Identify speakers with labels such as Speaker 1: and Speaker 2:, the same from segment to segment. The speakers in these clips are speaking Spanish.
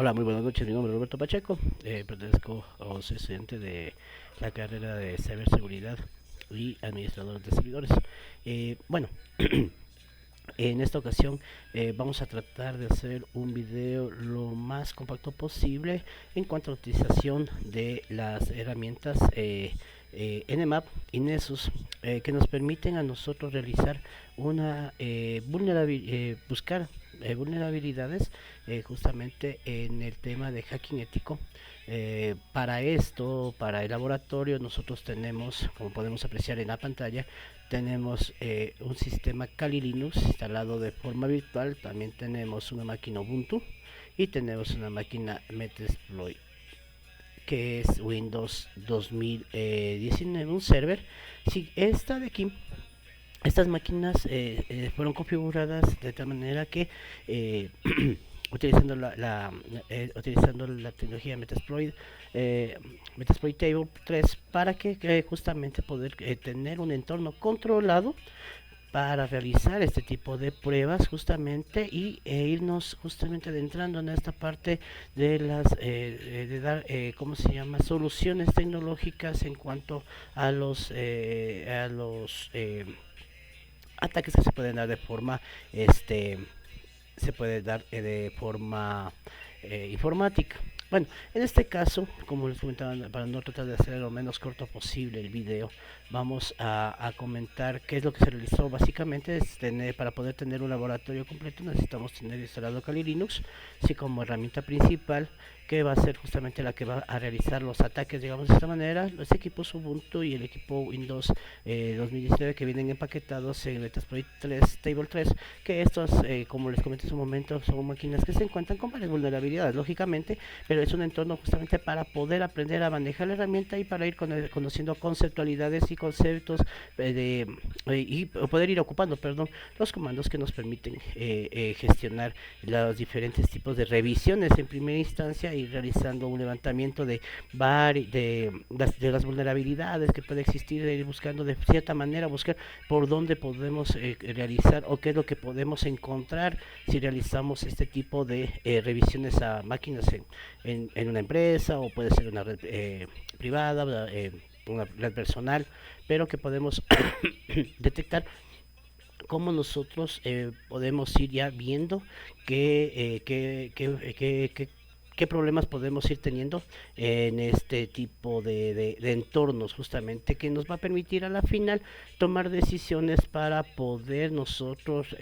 Speaker 1: Hola, muy buenas noches. Mi nombre es Roberto Pacheco. Pertenezco a soy estudiante de la carrera de ciberseguridad y administrador de servidores. Bueno, en esta ocasión vamos a tratar de hacer un video lo más compacto posible en cuanto a la utilización de las herramientas Nmap y Nessus que nos permiten a nosotros realizar una buscar vulnerabilidades justamente en el tema de hacking ético. Para esto, para el laboratorio, nosotros tenemos, como podemos apreciar en la pantalla, tenemos un sistema Kali Linux instalado de forma virtual. También tenemos una máquina Ubuntu y tenemos una máquina Metasploit que es Windows 2019, un server. Si esta de aquí, estas máquinas fueron configuradas de tal manera que utilizando utilizando la tecnología Metasploit Table 3 para que justamente poder tener un entorno controlado para realizar este tipo de pruebas justamente irnos justamente adentrando en esta parte de las de dar cómo se llama soluciones tecnológicas en cuanto a los ataques que se pueden dar de forma se puede dar de forma informática. Bueno, en este caso, como les comentaba, para no tratar de hacer lo menos corto posible el video, vamos a comentar qué es lo que se realizó. Básicamente es para poder tener un laboratorio completo necesitamos tener instalado Kali Linux, así como herramienta principal que va a ser justamente la que va a realizar los ataques, digamos de esta manera. Los equipos Ubuntu y el equipo Windows 2019 que vienen empaquetados en Metasploit 3, Table 3, que estos, como les comenté en su momento, son máquinas que se encuentran con varias vulnerabilidades, lógicamente, pero es un entorno justamente para poder aprender a manejar la herramienta y para ir conociendo conceptualidades y conceptos y poder ir ocupando, perdón, los comandos que nos permiten gestionar los diferentes tipos de revisiones en primera instancia y realizando un levantamiento de las vulnerabilidades que puede existir, ir buscando de cierta manera, buscar por dónde podemos realizar o qué es lo que podemos encontrar si realizamos este tipo de revisiones a máquinas en una empresa o puede ser una red privada, una red personal, pero que podemos detectar cómo nosotros podemos ir ya viendo qué problemas podemos ir teniendo en este tipo de entornos justamente que nos va a permitir a la final tomar decisiones para poder nosotros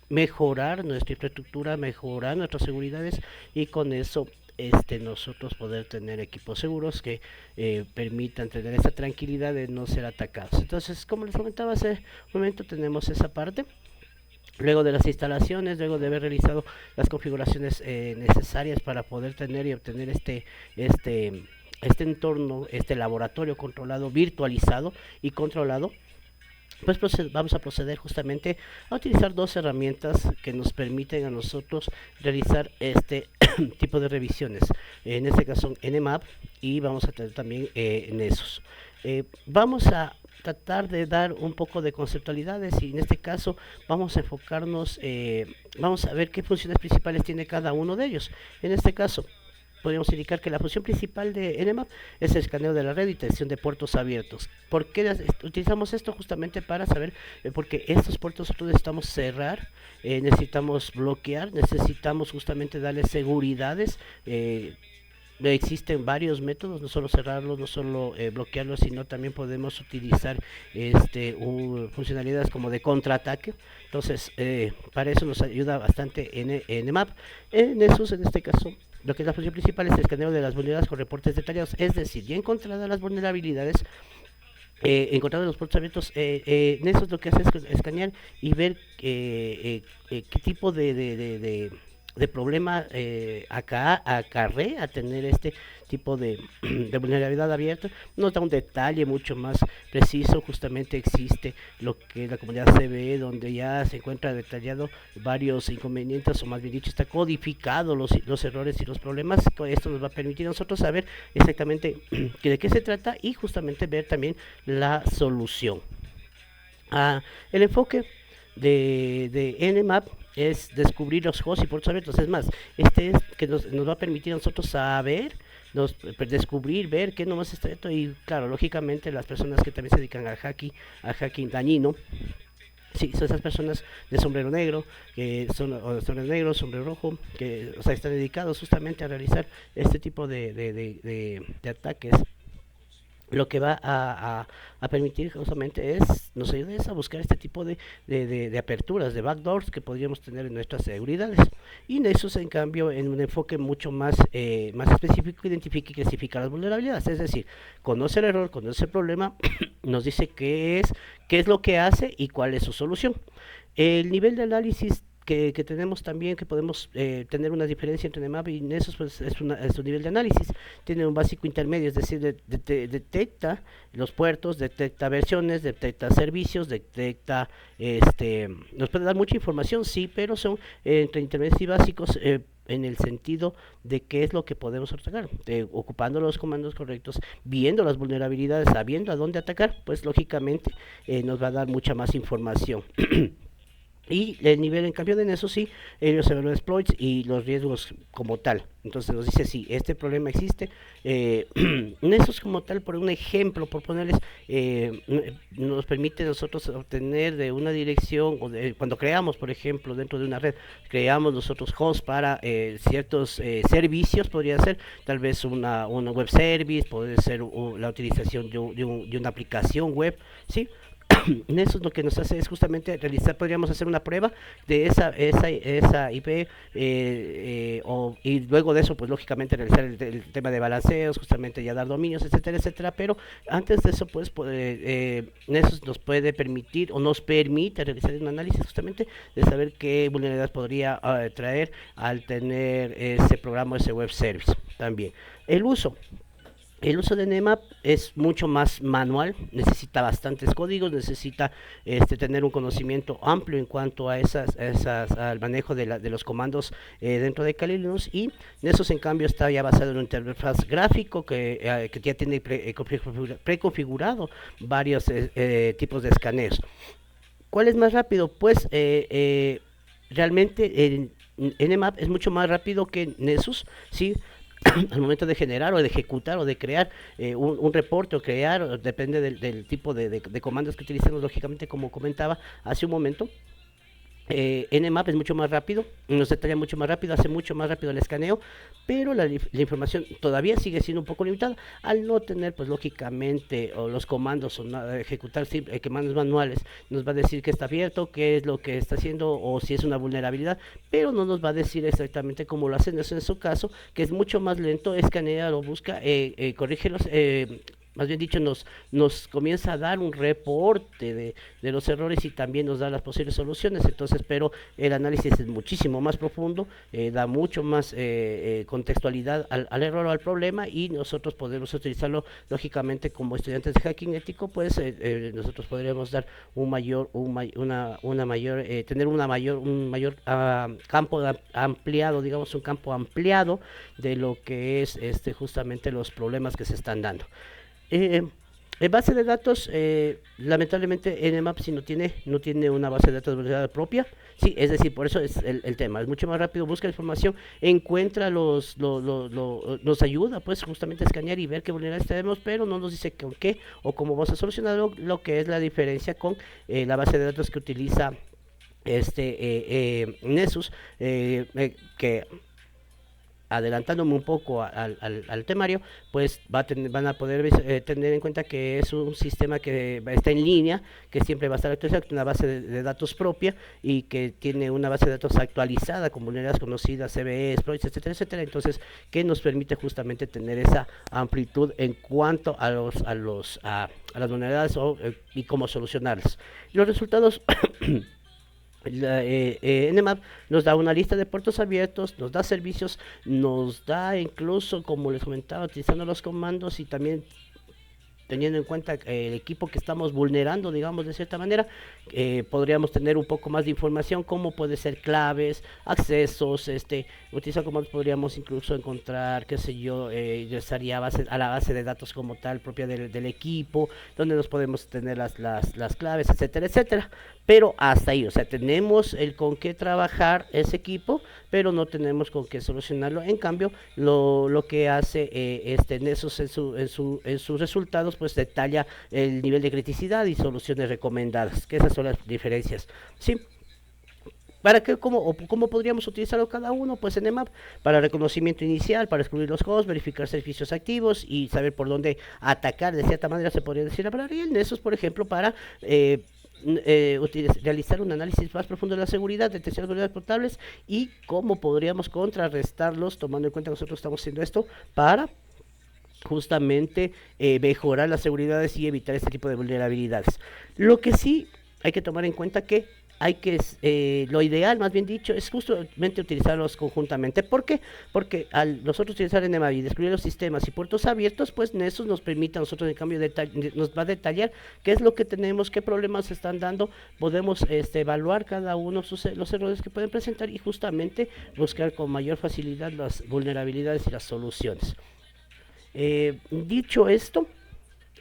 Speaker 1: mejorar nuestra infraestructura, mejorar nuestras seguridades y con eso nosotros poder tener equipos seguros que permitan tener esa tranquilidad de no ser atacados. Entonces, como les comentaba hace un momento, tenemos esa parte. Luego de las instalaciones, luego de haber realizado las configuraciones necesarias para poder tener y obtener este entorno, este laboratorio controlado, virtualizado y controlado, pues vamos a proceder justamente a utilizar dos herramientas que nos permiten a nosotros realizar este tipo de revisiones. En este caso Nmap y vamos a tener también Nessus. Vamos a tratar de dar un poco de conceptualidades y en este caso vamos a enfocarnos, vamos a ver qué funciones principales tiene cada uno de ellos. En este caso podríamos indicar que la función principal de Nmap es el escaneo de la red y detección de puertos abiertos. ¿Por qué utilizamos esto? Justamente para saber, porque estos puertos nosotros necesitamos cerrar, necesitamos bloquear, necesitamos justamente darle seguridades. Existen varios métodos, no solo cerrarlos, no solo bloquearlos, sino también podemos utilizar funcionalidades como de contraataque. Entonces, para eso nos ayuda bastante en Nmap. En Nessus, en este caso, lo que es la función principal es el escaneo de las vulnerabilidades con reportes detallados, es decir, ya encontradas las vulnerabilidades, encontrando los puertos abiertos, en eso lo que hace es escanear y ver qué tipo de problema acarrea a tener este tipo de vulnerabilidad abierta. Nos da un detalle mucho más preciso. Justamente existe lo que es la comunidad CVE, donde ya se encuentra detallado varios inconvenientes, o más bien dicho, está codificado los errores y los problemas. Esto nos va a permitir a nosotros saber exactamente de qué se trata y justamente ver también la solución. El enfoque de Nmap es descubrir los hosts y puertos abiertos. Es más, este es que nos va a permitir a nosotros saber, descubrir, ver qué nomás está esto. Y claro, lógicamente las personas que también se dedican al hacking dañino, sí, son esas personas de sombrero negro, que son o de sombrero negro, sombrero rojo, que o sea, están dedicados justamente a realizar este tipo de ataques. Lo que va a permitir justamente es, nos ayuda a buscar este tipo de aperturas, de backdoors que podríamos tener en nuestras seguridades. Y Nexus, en cambio, en un enfoque mucho más específico, identifica y clasifica las vulnerabilidades. Es decir, conoce el error, conoce el problema, nos dice qué es lo que hace y cuál es su solución. El nivel de análisis que tenemos también, que podemos tener una diferencia entre Nmap y Nessus, pues es un nivel de análisis. Tiene un básico intermedio, es decir, detecta los puertos, detecta versiones, detecta servicios, detecta, nos puede dar mucha información, sí, pero son entre intermedios y básicos, en el sentido de qué es lo que podemos atacar, ocupando los comandos correctos, viendo las vulnerabilidades, sabiendo a dónde atacar, pues lógicamente nos va a dar mucha más información. Y el nivel, en cambio, de eso sí, ellos se ven los exploits y los riesgos como tal. Entonces nos dice si este problema existe. Nessus como tal, por un ejemplo, por ponerles, nos permite nosotros obtener de una dirección, cuando creamos, por ejemplo, dentro de una red, creamos nosotros hosts para ciertos servicios, podría ser tal vez una web service, puede ser la utilización de una aplicación web, ¿sí? Eso es lo que nos hace es justamente realizar, podríamos hacer una prueba de esa IP, y luego de eso pues lógicamente realizar el tema de balanceos, justamente ya dar dominios, etcétera, etcétera. Pero antes de eso pues eso nos puede permitir o nos permite realizar un análisis justamente de saber qué vulnerabilidades podría traer al tener ese programa, ese web service. También el uso de Nmap es mucho más manual, necesita bastantes códigos, necesita tener un conocimiento amplio en cuanto a al manejo de los comandos dentro de Kali Linux. Y Nessus, en cambio, está ya basado en un interfaz gráfico que ya tiene preconfigurado varios tipos de escaneos. ¿Cuál es más rápido? Pues realmente Nmap es mucho más rápido que Nessus, ¿sí? Al momento de generar o de ejecutar o de crear un reporte o crear, depende del tipo de comandos que utilicemos, lógicamente, como comentaba hace un momento. Nmap es mucho más rápido, nos detalla mucho más rápido, hace mucho más rápido el escaneo, pero la información todavía sigue siendo un poco limitada al no tener, pues lógicamente, o los comandos o ejecutar comandos manuales. Nos va a decir que está abierto, qué es lo que está haciendo o si es una vulnerabilidad, pero no nos va a decir exactamente cómo lo hacen. Eso en su caso, que es mucho más lento, escanea, lo busca, corrige más bien dicho, nos comienza a dar un reporte de los errores y también nos da las posibles soluciones. Entonces, pero el análisis es muchísimo más profundo, da mucho más contextualidad al error o al problema, y nosotros podemos utilizarlo, lógicamente, como estudiantes de hacking ético. Pues nosotros podríamos dar un mayor, una mayor, tener un mayor campo ampliado, digamos, un campo ampliado de lo que es justamente los problemas que se están dando. En base de datos, lamentablemente Nmap si no tiene una base de datos propia, sí, es decir, por eso es el tema, es mucho más rápido, busca información, encuentra nos ayuda pues justamente a escanear y ver qué vulnerabilidades tenemos, pero no nos dice con qué o cómo vamos a solucionarlo, lo que es la diferencia con la base de datos que utiliza Nessus, que adelantándome un poco al temario, pues van a poder tener en cuenta que es un sistema que está en línea, que siempre va a estar actualizado, una base de datos propia y que tiene una base de datos actualizada con vulnerabilidades conocidas, CVE, exploits, etcétera, etcétera. Entonces, que nos permite justamente tener esa amplitud en cuanto a las vulnerabilidades y cómo solucionarlas. Los resultados Nmap nos da una lista de puertos abiertos, nos da servicios, nos da incluso, como les comentaba, utilizando los comandos, y también teniendo en cuenta el equipo que estamos vulnerando, digamos, de cierta manera, podríamos tener un poco más de información, como puede ser claves, accesos, utilizar comandos, podríamos incluso encontrar, qué sé yo, ingresaría a la base de datos como tal propia del equipo, donde nos podemos tener las claves, etcétera, etcétera. Pero hasta ahí, o sea, tenemos el con qué trabajar ese equipo, pero no tenemos con qué solucionarlo. En cambio, lo que hace Nessus en sus resultados, pues detalla el nivel de criticidad y soluciones recomendadas, que esas son las diferencias. Sí, ¿para qué, cómo podríamos utilizarlo cada uno? Pues en EMAP, para reconocimiento inicial, para excluir los hosts, verificar servicios activos y saber por dónde atacar, de cierta manera se podría decir la palabra. Y el Nessus, por ejemplo, para realizar un análisis más profundo de la seguridad, detección de vulnerabilidades potables y cómo podríamos contrarrestarlos, tomando en cuenta que nosotros estamos haciendo esto para justamente mejorar las seguridades y evitar este tipo de vulnerabilidades. Lo que sí hay que tomar en cuenta que hay que, lo ideal, más bien dicho, es justamente utilizarlos conjuntamente. ¿Por qué? Porque al nosotros utilizar NMAP y descubrir los sistemas y puertos abiertos, pues Nessus nos permite a nosotros, en cambio, nos va a detallar qué es lo que tenemos, qué problemas se están dando, podemos evaluar cada uno los errores que pueden presentar y justamente buscar con mayor facilidad las vulnerabilidades y las soluciones. Dicho esto,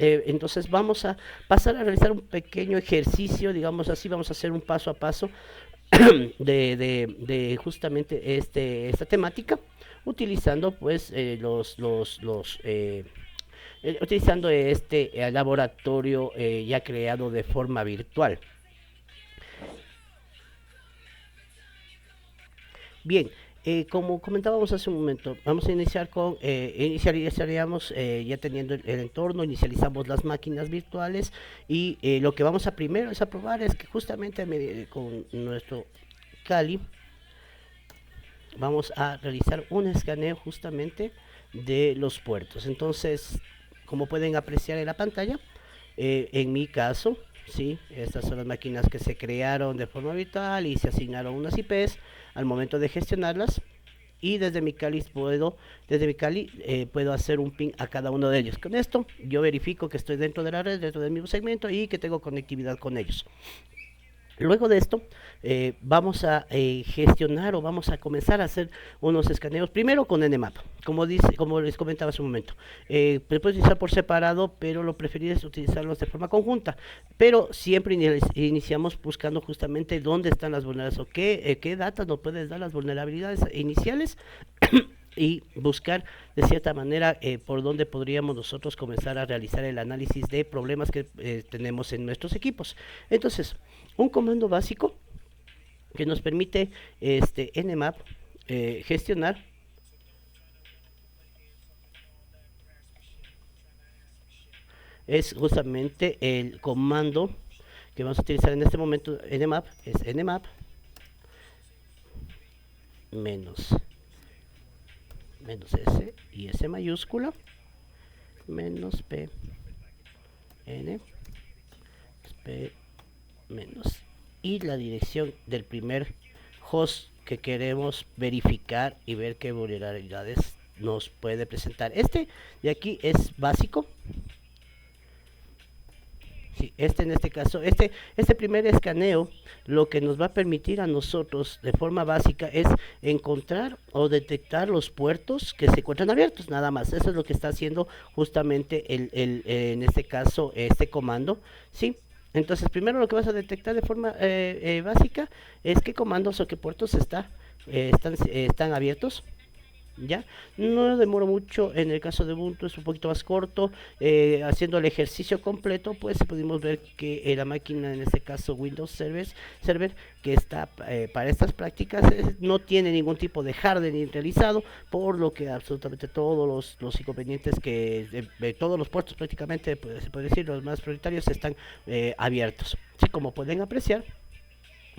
Speaker 1: entonces vamos a pasar a realizar un pequeño ejercicio, digamos así, vamos a hacer un paso a paso de justamente esta temática, utilizando pues utilizando este laboratorio ya creado de forma virtual. Bien, como comentábamos hace un momento, vamos a iniciar iniciaríamos ya teniendo el entorno, inicializamos las máquinas virtuales y lo que vamos a primero es a probar es que justamente con nuestro Kali vamos a realizar un escaneo justamente de los puertos. Entonces, como pueden apreciar en la pantalla, en mi caso, sí, estas son las máquinas que se crearon de forma virtual y se asignaron unas IPs al momento de gestionarlas. Y desde mi Kali puedo hacer un ping a cada uno de ellos. Con esto yo verifico que estoy dentro de la red, dentro del mismo segmento y que tengo conectividad con ellos. Luego de esto, vamos a gestionar o vamos a comenzar a hacer unos escaneos, primero con NMAP, como les comentaba hace un momento. Se puede utilizar por separado, pero lo preferido es utilizarlos de forma conjunta. Pero siempre iniciamos buscando justamente dónde están las vulnerabilidades o qué datos nos pueden dar las vulnerabilidades iniciales y buscar de cierta manera por dónde podríamos nosotros comenzar a realizar el análisis de problemas que tenemos en nuestros equipos. Entonces, un comando básico que nos permite NMAP gestionar es justamente el comando que vamos a utilizar en este momento. NMAP es NMAP menos S y S mayúscula menos P N P menos y la dirección del primer host que queremos verificar y ver qué vulnerabilidades nos puede presentar. Este de aquí es básico. Sí, en este caso, este primer escaneo lo que nos va a permitir a nosotros de forma básica es encontrar o detectar los puertos que se encuentran abiertos, nada más. Eso es lo que está haciendo justamente en este caso este comando, ¿sí? Entonces primero lo que vas a detectar de forma básica es qué comandos o qué puertos están abiertos. ¿Ya? No demoro mucho, en el caso de Ubuntu es un poquito más corto, haciendo el ejercicio completo pues pudimos ver que la máquina, en este caso Windows Server que está para estas prácticas no tiene ningún tipo de hardening realizado, por lo que absolutamente todos los inconvenientes que todos los puertos prácticamente, pues, se puede decir, los más prioritarios están abiertos. Sí, como pueden apreciar,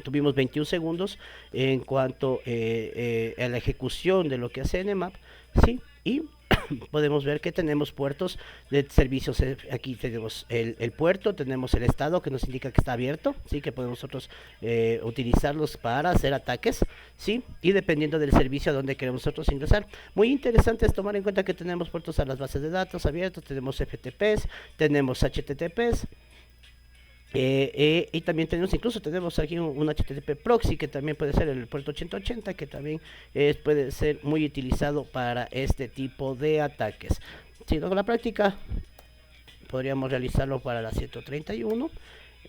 Speaker 1: tuvimos 21 segundos en cuanto a la ejecución de lo que hace NMAP, ¿sí? Y podemos ver que tenemos puertos de servicios. Aquí tenemos el puerto, tenemos el estado que nos indica que está abierto, sí, que podemos nosotros utilizarlos para hacer ataques, sí, y dependiendo del servicio a donde queremos nosotros ingresar. Muy interesante es tomar en cuenta que tenemos puertos a las bases de datos abiertos, tenemos FTPs, tenemos HTTPs. Y también tenemos aquí un HTTP proxy que también puede ser el puerto 8080, que también puede ser muy utilizado para este tipo de ataques. Si no, con la práctica podríamos realizarlo para la 131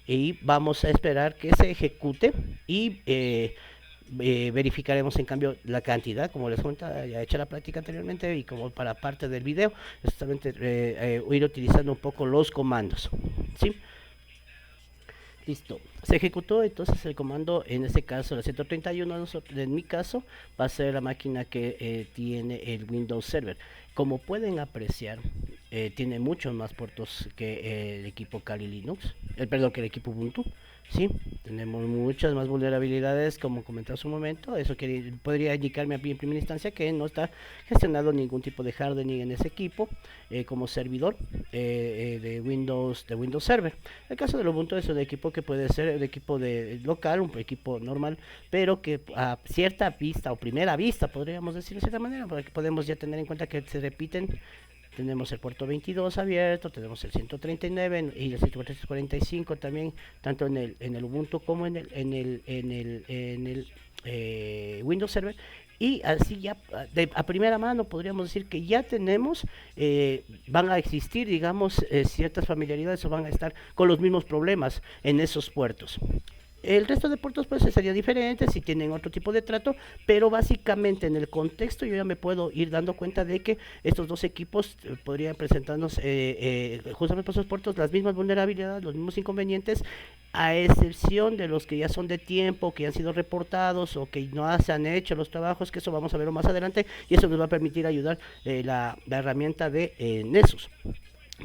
Speaker 1: y vamos a esperar que se ejecute y verificaremos en cambio la cantidad, como les cuenta, ya he hecho la práctica anteriormente y como para parte del video, justamente ir utilizando un poco los comandos, ¿sí? Listo, se ejecutó entonces el comando, en este caso la 131, en mi caso va a ser la máquina que tiene el Windows Server. Como pueden apreciar, tiene muchos más puertos que el equipo Kali Linux, perdón, que el equipo Ubuntu. Sí, tenemos muchas más vulnerabilidades, como comentaba hace un momento. Eso podría indicarme a mí en primera instancia que no está gestionado ningún tipo de hardening en ese equipo como servidor de Windows Server. El caso del Ubuntu es un equipo que puede ser un equipo local, un equipo normal, pero que a cierta vista o primera vista, podríamos decir de cierta manera, porque podemos ya tener en cuenta que se repiten. Tenemos el puerto 22 abierto, tenemos el 139 y el 145 también, tanto en el Ubuntu como en el Windows Server. Y así ya a primera mano podríamos decir que ya tenemos, van a existir, digamos, ciertas familiaridades o van a estar con los mismos problemas en esos puertos. El resto de puertos pues sería diferente si tienen otro tipo de trato, pero básicamente en el contexto yo ya me puedo ir dando cuenta de que estos dos equipos podrían presentarnos justamente por esos puertos las mismas vulnerabilidades, los mismos inconvenientes, a excepción de los que ya son de tiempo, que han sido reportados o que no se han hecho los trabajos, que eso vamos a verlo más adelante y eso nos va a permitir ayudar la herramienta de Nessus.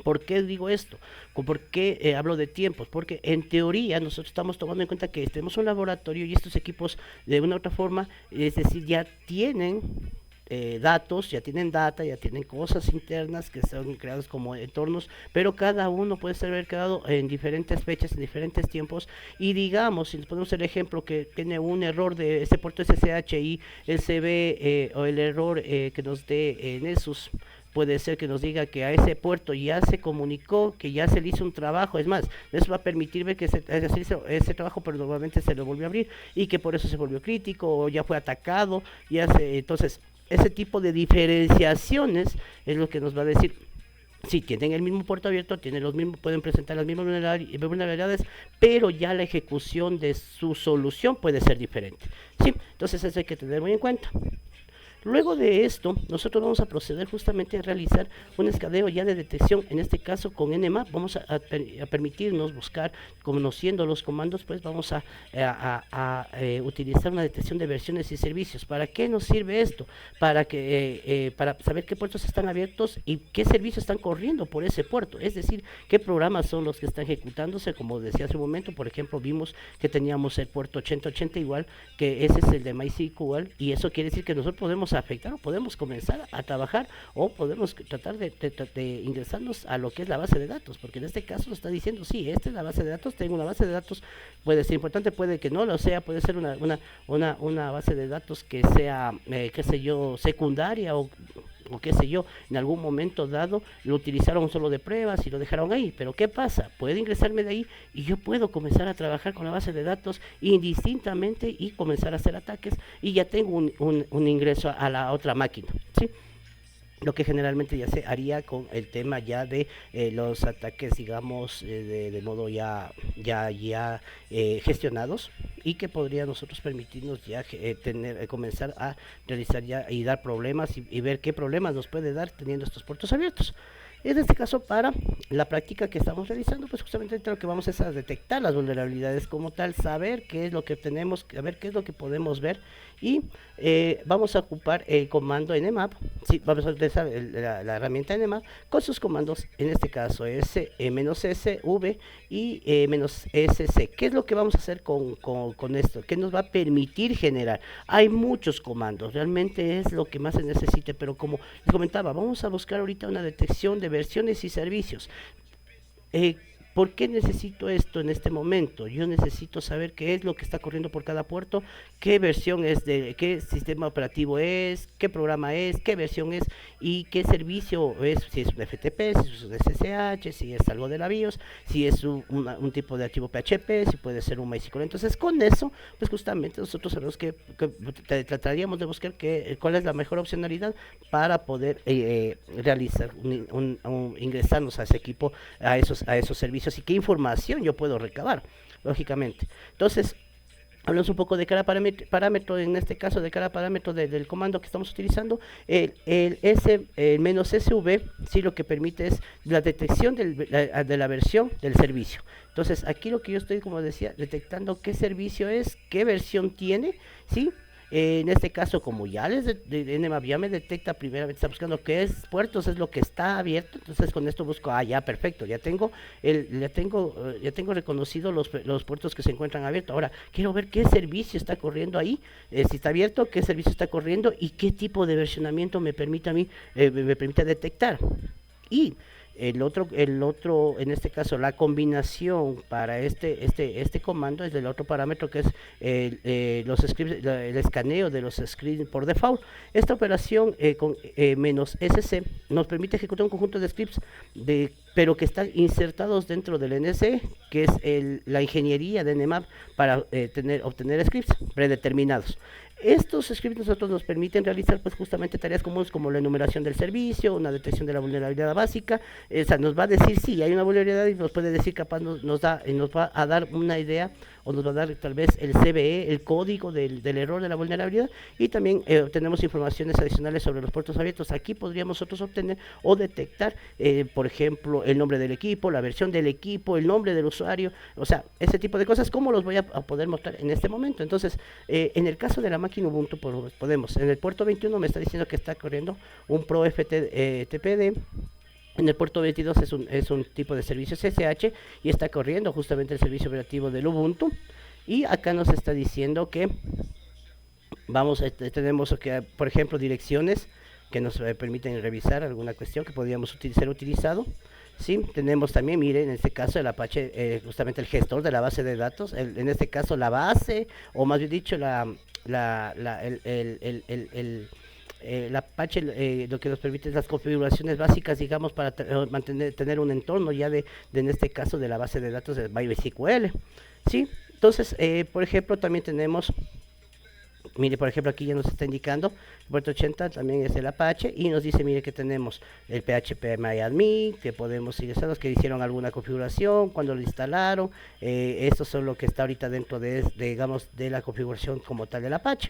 Speaker 1: ¿Por qué digo esto? ¿Por qué hablo de tiempos? Porque en teoría nosotros estamos tomando en cuenta que tenemos un laboratorio y estos equipos de una u otra forma, es decir, ya tienen datos, ya tienen data, ya tienen cosas internas que son creadas como entornos, pero cada uno puede ser creado en diferentes fechas, en diferentes tiempos, y digamos, si les ponemos el ejemplo que tiene un error de ese puerto SSHI, el CB o el error que nos dé Nessus, puede ser que nos diga que a ese puerto ya se comunicó, que ya se le hizo un trabajo, es más, eso va a permitir ver que se hizo ese trabajo, pero normalmente se lo volvió a abrir y que por eso se volvió crítico o ya fue atacado, entonces ese tipo de diferenciaciones es lo que nos va a decir. Si tienen el mismo puerto abierto, pueden presentar las mismas vulnerabilidades, pero ya la ejecución de su solución puede ser diferente. Sí, entonces eso hay que tener muy en cuenta. Luego de esto, nosotros vamos a proceder justamente a realizar un escaneo ya de detección, en este caso con Nmap. Vamos a permitirnos buscar, conociendo los comandos, pues vamos a utilizar una detección de versiones y servicios. ¿Para qué nos sirve esto? Para saber qué puertos están abiertos y qué servicios están corriendo por ese puerto, es decir, qué programas son los que están ejecutándose. Como decía hace un momento, por ejemplo, vimos que teníamos el puerto 8080 igual, que ese es el de MySQL, y eso quiere decir que nosotros podemos afectar o podemos comenzar a trabajar o podemos tratar de ingresarnos a lo que es la base de datos, porque en este caso nos está diciendo, sí, esta es la base de datos, tengo una base de datos, puede ser importante, puede que no lo sea, puede ser una base de datos que sea, qué sé yo, secundaria o qué sé yo, en algún momento dado lo utilizaron solo de pruebas y lo dejaron ahí, pero ¿qué pasa? Puede ingresarme de ahí y yo puedo comenzar a trabajar con la base de datos indistintamente y comenzar a hacer ataques y ya tengo un ingreso a la otra máquina, ¿sí? Lo que generalmente ya se haría con el tema ya de los ataques, digamos, de modo ya gestionados, y que podría nosotros permitirnos ya comenzar a realizar ya y dar problemas y ver qué problemas nos puede dar teniendo estos puertos abiertos. En este caso, para la práctica que estamos realizando, pues justamente lo que vamos es a detectar las vulnerabilidades como tal, saber qué es lo que tenemos, saber qué es lo que podemos ver y vamos a ocupar el comando nmap. Sí, vamos a utilizar la herramienta nmap con sus comandos, en este caso -s, v y -sc. ¿Qué es lo que vamos a hacer con esto? ¿Qué nos va a permitir generar? Hay muchos comandos, realmente es lo que más se necesite, pero como les comentaba, vamos a buscar ahorita una detección de versiones y servicios. eh, ¿Por qué necesito esto en este momento? Yo necesito saber qué es lo que está corriendo por cada puerto, qué versión es de, qué sistema operativo es, qué programa es, qué versión es y qué servicio es, si es un FTP, si es un SSH, si es algo de la BIOS, si es un tipo de archivo PHP, si puede ser un MySQL. Entonces, con eso, pues justamente nosotros sabemos que trataríamos de buscar cuál es la mejor opcionalidad para poder realizar, ingresarnos a ese equipo, a esos servicios y qué información yo puedo recabar, lógicamente. Entonces, hablamos un poco de cada parámetro, en este caso de cada parámetro del comando que estamos utilizando. El menos SV, sí, lo que permite es la detección de la versión del servicio. Entonces, aquí lo que yo estoy, como decía, detectando qué servicio es, qué versión tiene, ¿sí? En este caso, como ya Nmap ya me detecta, primeramente está buscando qué es puertos, es lo que está abierto. Entonces con esto busco, ya perfecto, ya tengo reconocido los puertos que se encuentran abiertos. Ahora quiero ver qué servicio está corriendo ahí, si está abierto, qué servicio está corriendo y qué tipo de versionamiento me permite a mí, me permite detectar. Y el otro, en este caso, la combinación para este comando es del otro parámetro, que es los scripts, el escaneo de los scripts por default. Esta operación con -sc nos permite ejecutar un conjunto de scripts pero que están insertados dentro del NSE, que es la ingeniería de Nmap para obtener scripts predeterminados. Estos scripts nosotros nos permiten realizar pues justamente tareas comunes como la enumeración del servicio, una detección de la vulnerabilidad básica. Esa nos va a decir si hay una vulnerabilidad y nos puede decir, capaz nos va a dar una idea, o nos va a dar tal vez el CVE, el código del error de la vulnerabilidad, y también obtenemos informaciones adicionales sobre los puertos abiertos. Aquí podríamos nosotros obtener o detectar, por ejemplo, el nombre del equipo, la versión del equipo, el nombre del usuario, o sea, ese tipo de cosas, como los voy a poder mostrar en este momento. Entonces, en el caso de la máquina Ubuntu, podemos, en el puerto 21 me está diciendo que está corriendo un Pro TPD. En el puerto 22 es un tipo de servicio SSH y está corriendo justamente el servicio operativo del Ubuntu. Y acá nos está diciendo que tenemos que, por ejemplo, direcciones que nos permiten revisar alguna cuestión que podríamos ser utilizado. Sí, tenemos también, miren, en este caso el Apache, justamente el gestor de la base de datos, en este caso la base, o más bien dicho, el Apache lo que nos permite es las configuraciones básicas, digamos, para tener un entorno ya en este caso de la base de datos de MySQL. ¿Sí? Entonces, por ejemplo, también tenemos, mire, por ejemplo, aquí ya nos está indicando, el puerto 80 también es el Apache, y nos dice, mire, que tenemos el PHP MyAdmin, que podemos ingresar los que hicieron alguna configuración, cuando lo instalaron. Esto son lo que está ahorita dentro digamos, de la configuración como tal del Apache.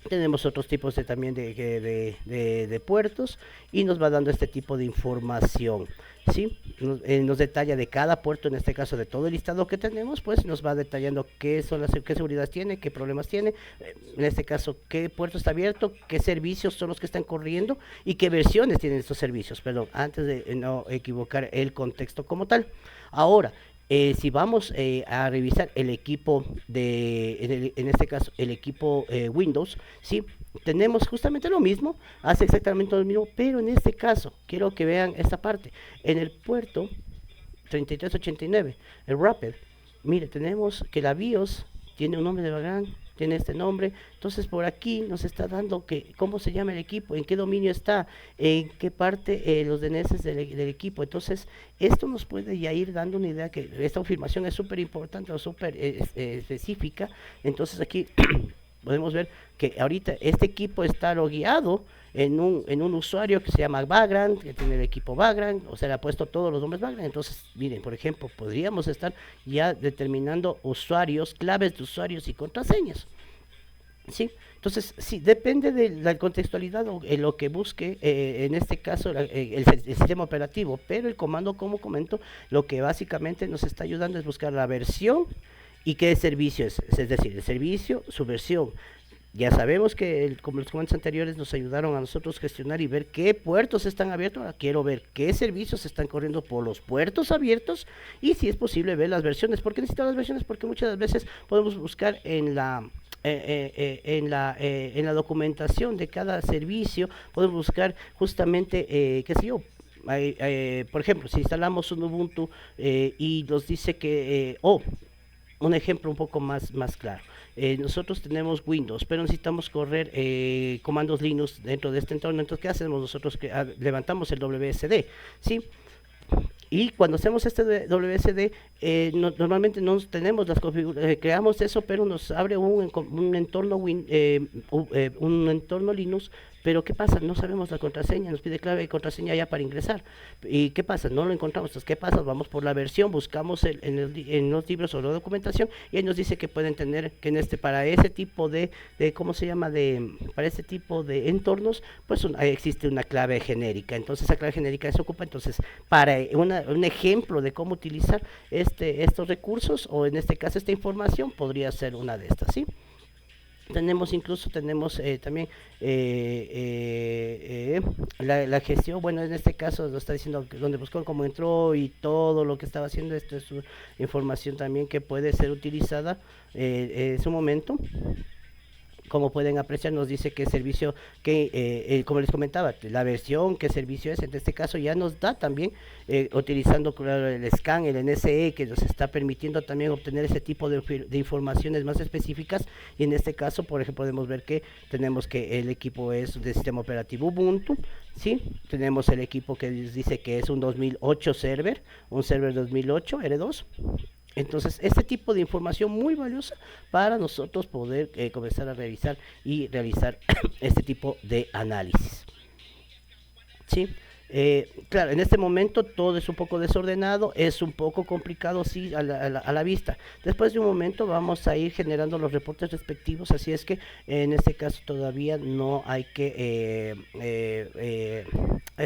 Speaker 1: Tenemos otros tipos también de puertos, y nos va dando este tipo de información. ¿Sí? Nos detalla de cada puerto, en este caso de todo el listado que tenemos, pues nos va detallando qué seguridad tiene, qué problemas tiene, en este caso qué puerto está abierto, qué servicios son los que están corriendo y qué versiones tienen estos servicios, perdón, antes de no equivocar el contexto como tal. Ahora, si vamos a revisar el equipo en este caso el equipo Windows, ¿sí? Tenemos justamente lo mismo, hace exactamente lo mismo, pero en este caso quiero que vean esta parte. En el puerto 3389, el Rapid, mire, tenemos que la BIOS tiene un nombre de background, tiene este nombre. Entonces por aquí nos está dando cómo se llama el equipo, en qué dominio está, en qué parte los DNS del equipo. Entonces esto nos puede ya ir dando una idea que esta confirmación es súper importante o súper específica. Entonces aquí podemos ver que ahorita este equipo está logueado en un usuario que se llama Vagrant, que tiene el equipo Vagrant, o sea, le ha puesto todos los nombres Vagrant. Entonces, miren, por ejemplo, podríamos estar ya determinando usuarios, claves de usuarios y contraseñas. ¿Sí? Entonces, sí, depende de la contextualidad o lo que busque, en este caso, el sistema operativo, pero el comando, como comento, lo que básicamente nos está ayudando es buscar la versión y qué servicio es decir, el servicio, su versión, Ya sabemos que, como los comandos anteriores nos ayudaron a nosotros gestionar y ver qué puertos están abiertos. Ahora quiero ver qué servicios están corriendo por los puertos abiertos y si es posible ver las versiones. ¿Por qué necesito las versiones? Porque muchas veces podemos buscar en la documentación de cada servicio, podemos buscar justamente, qué sé yo, por ejemplo, si instalamos un Ubuntu y nos dice que, un ejemplo un poco más claro. Nosotros tenemos Windows, pero necesitamos correr comandos Linux dentro de este entorno. Entonces, ¿qué hacemos nosotros? Que levantamos el WSD, ¿sí? Y cuando hacemos este WSD, normalmente no tenemos creamos eso, pero nos abre un entorno un entorno Linux. Pero ¿qué pasa? No sabemos la contraseña, nos pide clave y contraseña ya para ingresar. ¿Y qué pasa? No lo encontramos. Entonces, ¿qué pasa? Vamos por la versión, buscamos en los libros o la documentación y ahí nos dice que pueden tener, que para ese tipo ¿cómo se llama? Para ese tipo de entornos, pues existe una clave genérica. Entonces, esa clave genérica se ocupa. Entonces, para un ejemplo de cómo utilizar estos recursos, o en este caso esta información, podría ser una de estas, ¿sí? Tenemos también la gestión. Bueno, en este caso lo está diciendo donde buscó, cómo entró y todo lo que estaba haciendo. Esto es información también que puede ser utilizada en su momento. Como pueden apreciar, nos dice qué servicio, como les comentaba, la versión, qué servicio es. En este caso ya nos da también, utilizando, claro, el scan, el NSE, que nos está permitiendo también obtener ese tipo de informaciones más específicas. Y en este caso, por ejemplo, podemos ver que tenemos que el equipo es de sistema operativo Ubuntu, ¿sí? Tenemos el equipo que dice que es un 2008 server, un server 2008 R2. Entonces, este tipo de información muy valiosa para nosotros poder comenzar a revisar y realizar este tipo de análisis. ¿Sí? Claro, en este momento todo es un poco desordenado, es un poco complicado, sí, a la vista. Después de un momento vamos a ir generando los reportes respectivos, así es que en este caso todavía no hay que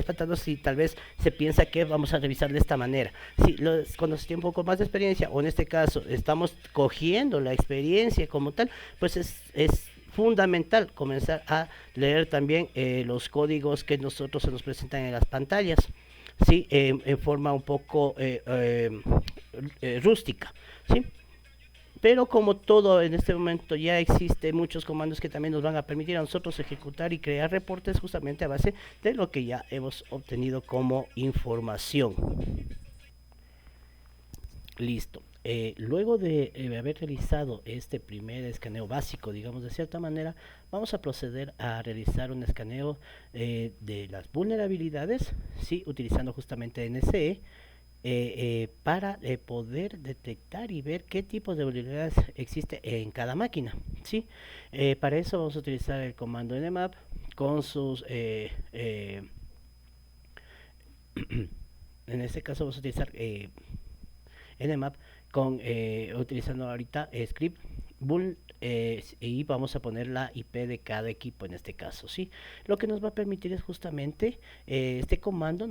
Speaker 1: faltando si tal vez se piensa que vamos a revisar de esta manera. Si cuando se tiene un poco más de experiencia, o en este caso estamos cogiendo la experiencia como tal, pues es fundamental comenzar a leer también los códigos que nosotros se nos presentan en las pantallas, sí, en forma un poco rústica, sí. Pero como todo en este momento ya existe muchos comandos que también nos van a permitir a nosotros ejecutar y crear reportes justamente a base de lo que ya hemos obtenido como información. Listo. Luego de haber realizado este primer escaneo básico, digamos de cierta manera, vamos a proceder a realizar un escaneo de las vulnerabilidades, ¿sí? Utilizando justamente NSE, para poder detectar y ver qué tipo de vulnerabilidades existe en cada máquina, ¿sí? Para eso vamos a utilizar el comando nmap con sus en este caso vamos a utilizar nmap utilizando ahorita script bull, y vamos a poner la IP de cada equipo en este caso, ¿sí? Lo que nos va a permitir es justamente este comando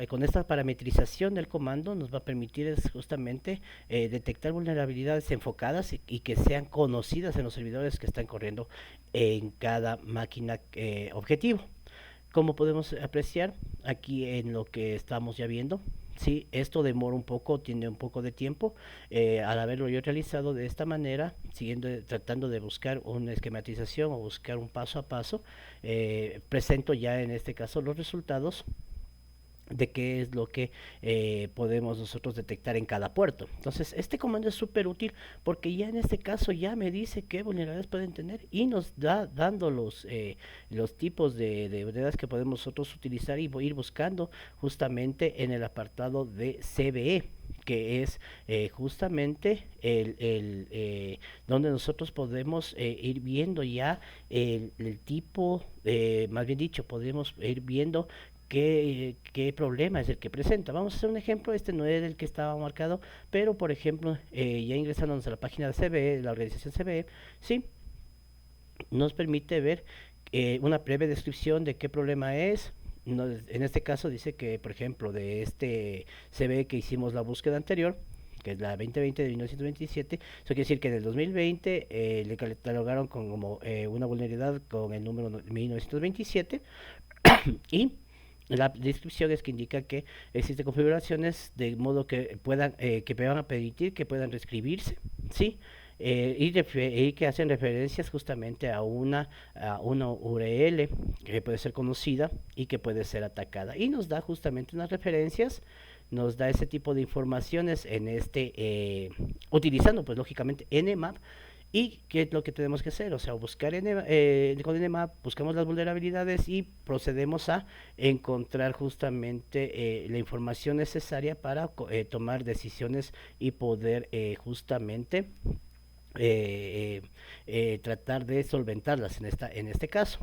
Speaker 1: con esta parametrización del comando nos va a permitir es justamente detectar vulnerabilidades enfocadas y que sean conocidas en los servidores que están corriendo en cada máquina objetivo. Como podemos apreciar aquí en lo que estamos ya viendo, sí, esto demora un poco, tiene un poco de tiempo. Al haberlo yo realizado de esta manera, tratando de buscar una esquematización o buscar un paso a paso, presento ya en este caso los resultados de qué es lo que podemos nosotros detectar en cada puerto. Entonces, este comando es súper útil porque ya en este caso ya me dice qué vulnerabilidades pueden tener y nos da dando los tipos de vulnerabilidades que podemos nosotros utilizar y ir buscando justamente en el apartado de CVE, que es justamente donde nosotros podemos ir viendo ya el tipo, más bien dicho, podemos ir viendo qué problema es el que presenta. Vamos a hacer un ejemplo, este no era el que estaba marcado, pero por ejemplo, ya ingresándonos a la página de CVE, la organización CVE, sí, nos permite ver una breve descripción de qué problema es. En este caso dice que, por ejemplo, de este CVE que hicimos la búsqueda anterior, que es la 2020 de 1927. Eso quiere decir que en el 2020 le catalogaron como una vulnerabilidad con el número 1927 y la descripción es que indica que existen configuraciones de modo que puedan que van a permitir que puedan reescribirse, ¿sí? Y que hacen referencias justamente a una URL que puede ser conocida y que puede ser atacada. Y nos da justamente unas referencias, nos da ese tipo de informaciones utilizando pues lógicamente Nmap. ¿Y qué es lo que tenemos que hacer? O sea, con Nmap buscamos las vulnerabilidades y procedemos a encontrar justamente la información necesaria para tomar decisiones y poder justamente tratar de solventarlas en este caso.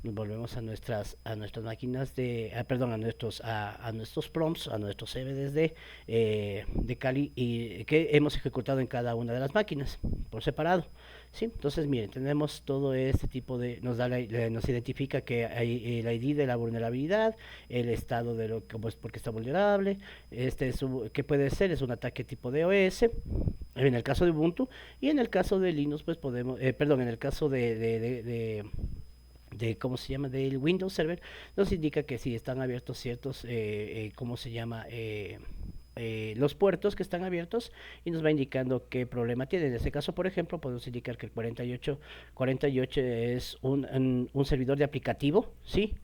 Speaker 1: Nos volvemos a nuestras máquinas a nuestros prompts, a nuestros CVDs de Kali y que hemos ejecutado en cada una de las máquinas por separado. ¿Sí? Entonces, miren, tenemos todo este tipo nos identifica que hay el ID de la vulnerabilidad, el estado de lo que pues, porque está vulnerable, que puede ser es un ataque tipo DOS en el caso de Ubuntu, y en el caso de Linux pues en el caso de cómo se llama del Windows Server, nos indica que si están abiertos ciertos cómo se llama los puertos que están abiertos, y nos va indicando qué problema tiene. En este caso, por ejemplo, podemos indicar que el 48 es un servidor de aplicativo, ¿sí?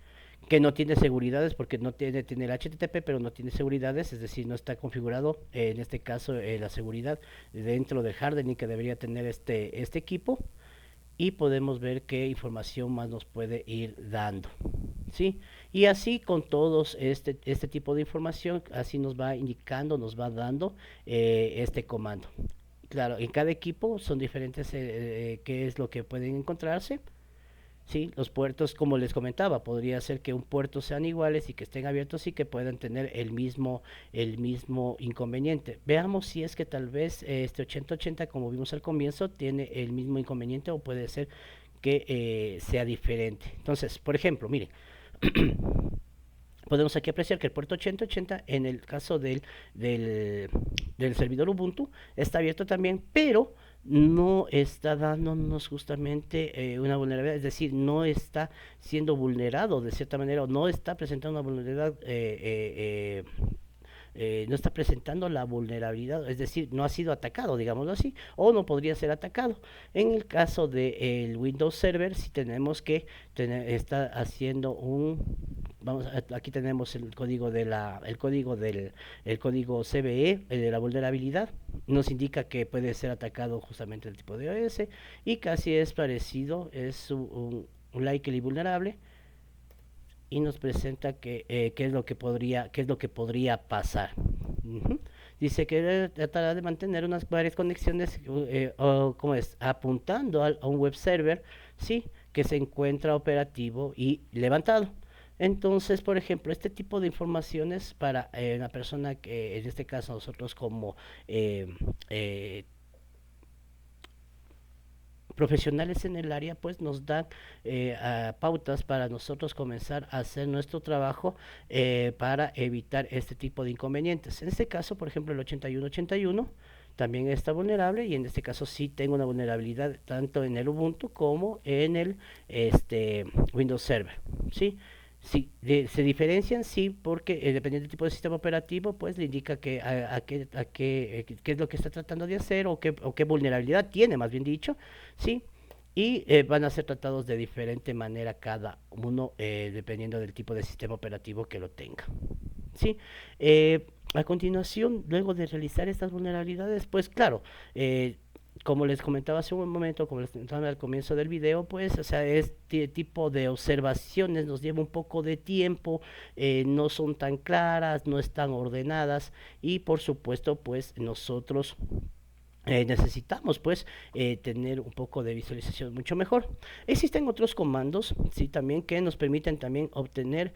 Speaker 1: Que no tiene seguridades porque tiene el HTTP, pero no tiene seguridades, es decir, no está configurado en este caso la seguridad dentro del hardening que debería tener este equipo. Y podemos ver qué información más nos puede ir dando, ¿sí? Y así con todos este tipo de información, así nos va indicando, nos va dando este comando. Claro, en cada equipo son diferentes qué es lo que pueden encontrarse. Sí, los puertos, como les comentaba, podría ser que un puerto sean iguales y que estén abiertos y que puedan tener el mismo inconveniente. Veamos si es que tal vez este 8080, como vimos al comienzo, tiene el mismo inconveniente o puede ser que sea diferente. Entonces, por ejemplo, miren, podemos aquí apreciar que el puerto 8080 en el caso del servidor Ubuntu está abierto también, pero no está dándonos justamente una vulnerabilidad, es decir, no está siendo vulnerado de cierta manera o no está presentando una vulnerabilidad no está presentando la vulnerabilidad, es decir, no ha sido atacado, digámoslo así, o no podría ser atacado. En el caso del Windows Server, si tenemos que está haciendo aquí tenemos el código el código CVE de la vulnerabilidad, nos indica que puede ser atacado justamente el tipo de OS y casi es parecido, es un likely vulnerable, y nos presenta qué es lo que podría pasar. Uh-huh. Dice que tratará de mantener varias conexiones, ¿cómo es? Apuntando a un web server, sí, que se encuentra operativo y levantado. Entonces, por ejemplo, este tipo de informaciones para una persona que, en este caso nosotros como eh, eh, profesionales en el área, pues nos dan pautas para nosotros comenzar a hacer nuestro trabajo para evitar este tipo de inconvenientes. En este caso, por ejemplo, el 8181 también está vulnerable, y en este caso sí tengo una vulnerabilidad tanto en el Ubuntu como en el Windows Server, ¿sí? Sí, se diferencian, sí, porque dependiendo del tipo de sistema operativo, pues le indica qué es lo que está tratando de hacer o qué vulnerabilidad tiene, más bien dicho, sí, y van a ser tratados de diferente manera cada uno, dependiendo del tipo de sistema operativo que lo tenga, sí. A continuación, luego de realizar estas vulnerabilidades, pues claro, como les comentaba hace un momento, como les comentaba al comienzo del video, pues, o sea, este tipo de observaciones nos lleva un poco de tiempo, no son tan claras, no están ordenadas, y por supuesto, pues, nosotros necesitamos pues tener un poco de visualización mucho mejor. Existen otros comandos, sí, también que nos permiten también obtener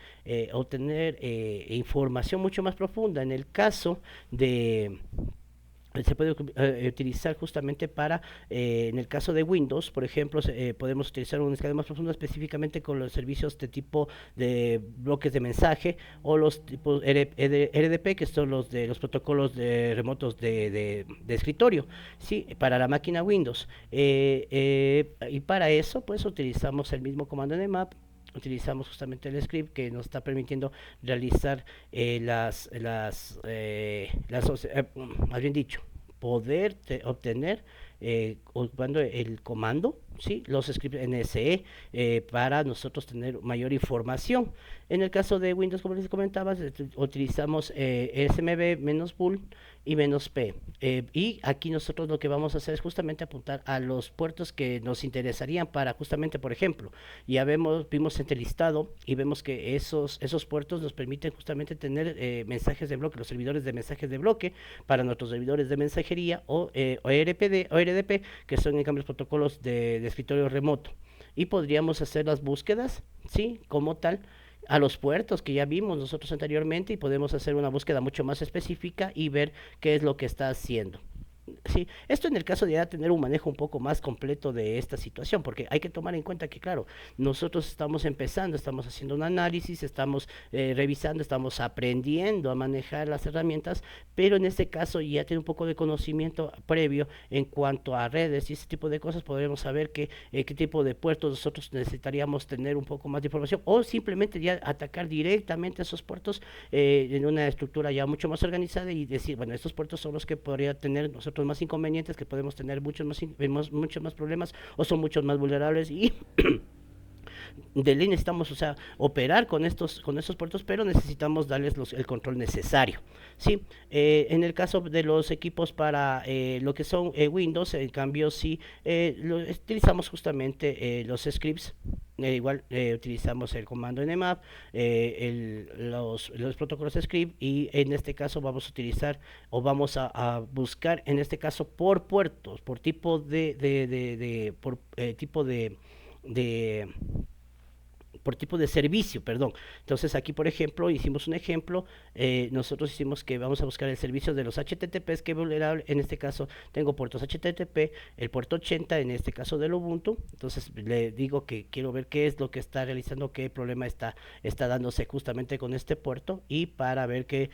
Speaker 1: información mucho más profunda. En el caso se puede utilizar justamente para, en el caso de Windows, por ejemplo, podemos utilizar una escala más profunda específicamente con los servicios de tipo de bloques de mensaje o los tipos RDP, que son los de los protocolos de remotos de escritorio, sí, para la máquina Windows. Y para eso, pues utilizamos el mismo comando nmap, utilizamos justamente el script que nos está permitiendo realizar más bien dicho, poder obtener ocupando el comando, ¿sí? Los scripts NSE para nosotros tener mayor información. En el caso de Windows, como les comentaba, utilizamos smb-bull y "-p". Y aquí nosotros lo que vamos a hacer es justamente apuntar a los puertos que nos interesarían para justamente, por ejemplo, ya vimos en el listado y vemos que esos puertos nos permiten justamente tener mensajes de bloque, los servidores de mensajes de bloque para nuestros servidores de mensajería o RDP, que son en cambio los protocolos de escritorio remoto. Y podríamos hacer las búsquedas, ¿sí? Como tal, a los puertos que ya vimos nosotros anteriormente y podemos hacer una búsqueda mucho más específica y ver qué es lo que está haciendo. Sí, esto en el caso de ya tener un manejo un poco más completo de esta situación, porque hay que tomar en cuenta que, claro, nosotros estamos empezando, estamos haciendo un análisis, estamos revisando, estamos aprendiendo a manejar las herramientas, pero en este caso ya tiene un poco de conocimiento previo en cuanto a redes y ese tipo de cosas, podremos saber qué tipo de puertos nosotros necesitaríamos tener un poco más de información o simplemente ya atacar directamente esos puertos en una estructura ya mucho más organizada y decir, bueno, estos puertos son los que podría tener nosotros más inconvenientes, que podemos tener muchos más problemas o son muchos más vulnerables y de ley necesitamos, o sea, operar con estos puertos, pero necesitamos darles el control necesario, ¿sí? En el caso de los equipos para lo que son Windows, en cambio, sí, utilizamos justamente los scripts. Igual utilizamos el comando nmap, los protocolos de script y en este caso vamos a utilizar o vamos a buscar en este caso por puertos, por tipo tipo de por tipo de servicio, perdón. Entonces aquí, por ejemplo, hicimos un ejemplo, nosotros hicimos que vamos a buscar el servicio de los HTTPs que es vulnerable, en este caso tengo puertos HTTP, el puerto 80, en este caso del Ubuntu, entonces le digo que quiero ver qué es lo que está realizando, qué problema está dándose justamente con este puerto y para ver qué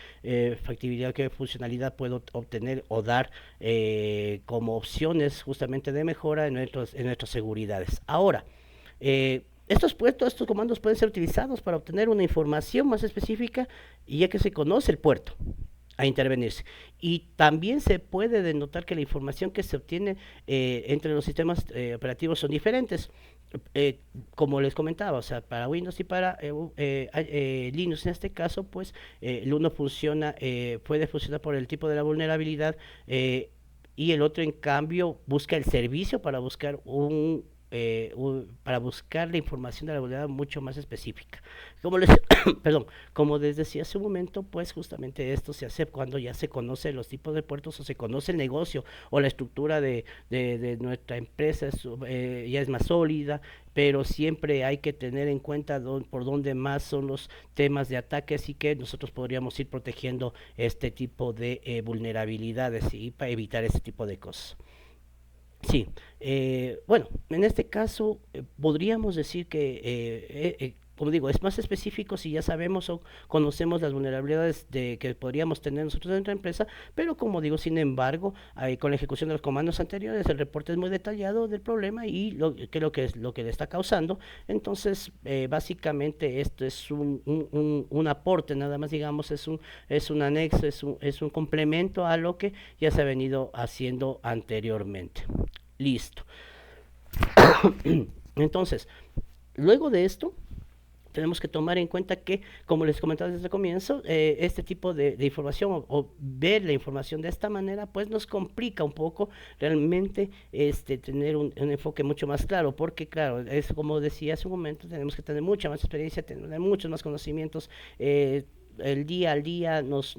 Speaker 1: factibilidad, qué funcionalidad puedo obtener o dar como opciones justamente de mejora en nuestras seguridades. Ahora, estos comandos pueden ser utilizados para obtener una información más específica y ya que se conoce el puerto a intervenirse. Y también se puede denotar que la información que se obtiene entre los sistemas operativos son diferentes. Como les comentaba, o sea, para Windows y para Linux en este caso, pues el uno puede funcionar por el tipo de la vulnerabilidad y el otro en cambio busca el servicio para buscar la información de la vulnerabilidad mucho más específica. Como les, perdón, como les decía hace un momento, pues justamente esto se hace cuando ya se conoce los tipos de puertos o se conoce el negocio o la estructura de nuestra empresa ya es más sólida, pero siempre hay que tener en cuenta por dónde más son los temas de ataque, así que nosotros podríamos ir protegiendo este tipo de vulnerabilidades y para evitar este tipo de cosas. Sí, bueno, en este caso podríamos decir que, como digo, es más específico si ya sabemos o conocemos las vulnerabilidades que podríamos tener nosotros en nuestra empresa, pero como digo, sin embargo, con la ejecución de los comandos anteriores, el reporte es muy detallado del problema y qué es lo que le está causando. Entonces, básicamente esto es un aporte, nada más digamos, es un anexo, es un complemento a lo que ya se ha venido haciendo anteriormente. Listo. Entonces, luego de esto, tenemos que tomar en cuenta que, como les comentaba desde el comienzo, este tipo de información o ver la información de esta manera, pues nos complica un poco realmente tener un enfoque mucho más claro, porque claro, es como decía hace un momento, tenemos que tener mucha más experiencia, tener muchos más conocimientos, el día al día nos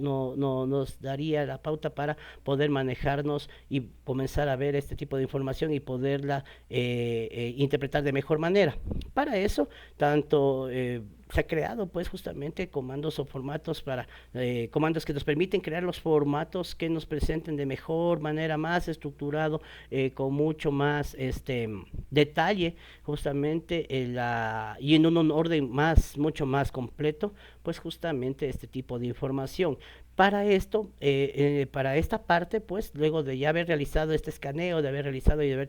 Speaker 1: daría la pauta para poder manejarnos y comenzar a ver este tipo de información y poderla interpretar de mejor manera. Para eso, tanto se ha creado pues justamente comandos o formatos para comandos que nos permiten crear los formatos que nos presenten de mejor manera, más estructurado, con mucho más detalle, justamente y en un orden mucho más completo, pues justamente este tipo de información. Para esto, para esta parte, pues luego de ya haber realizado este escaneo, de haber realizado y de haber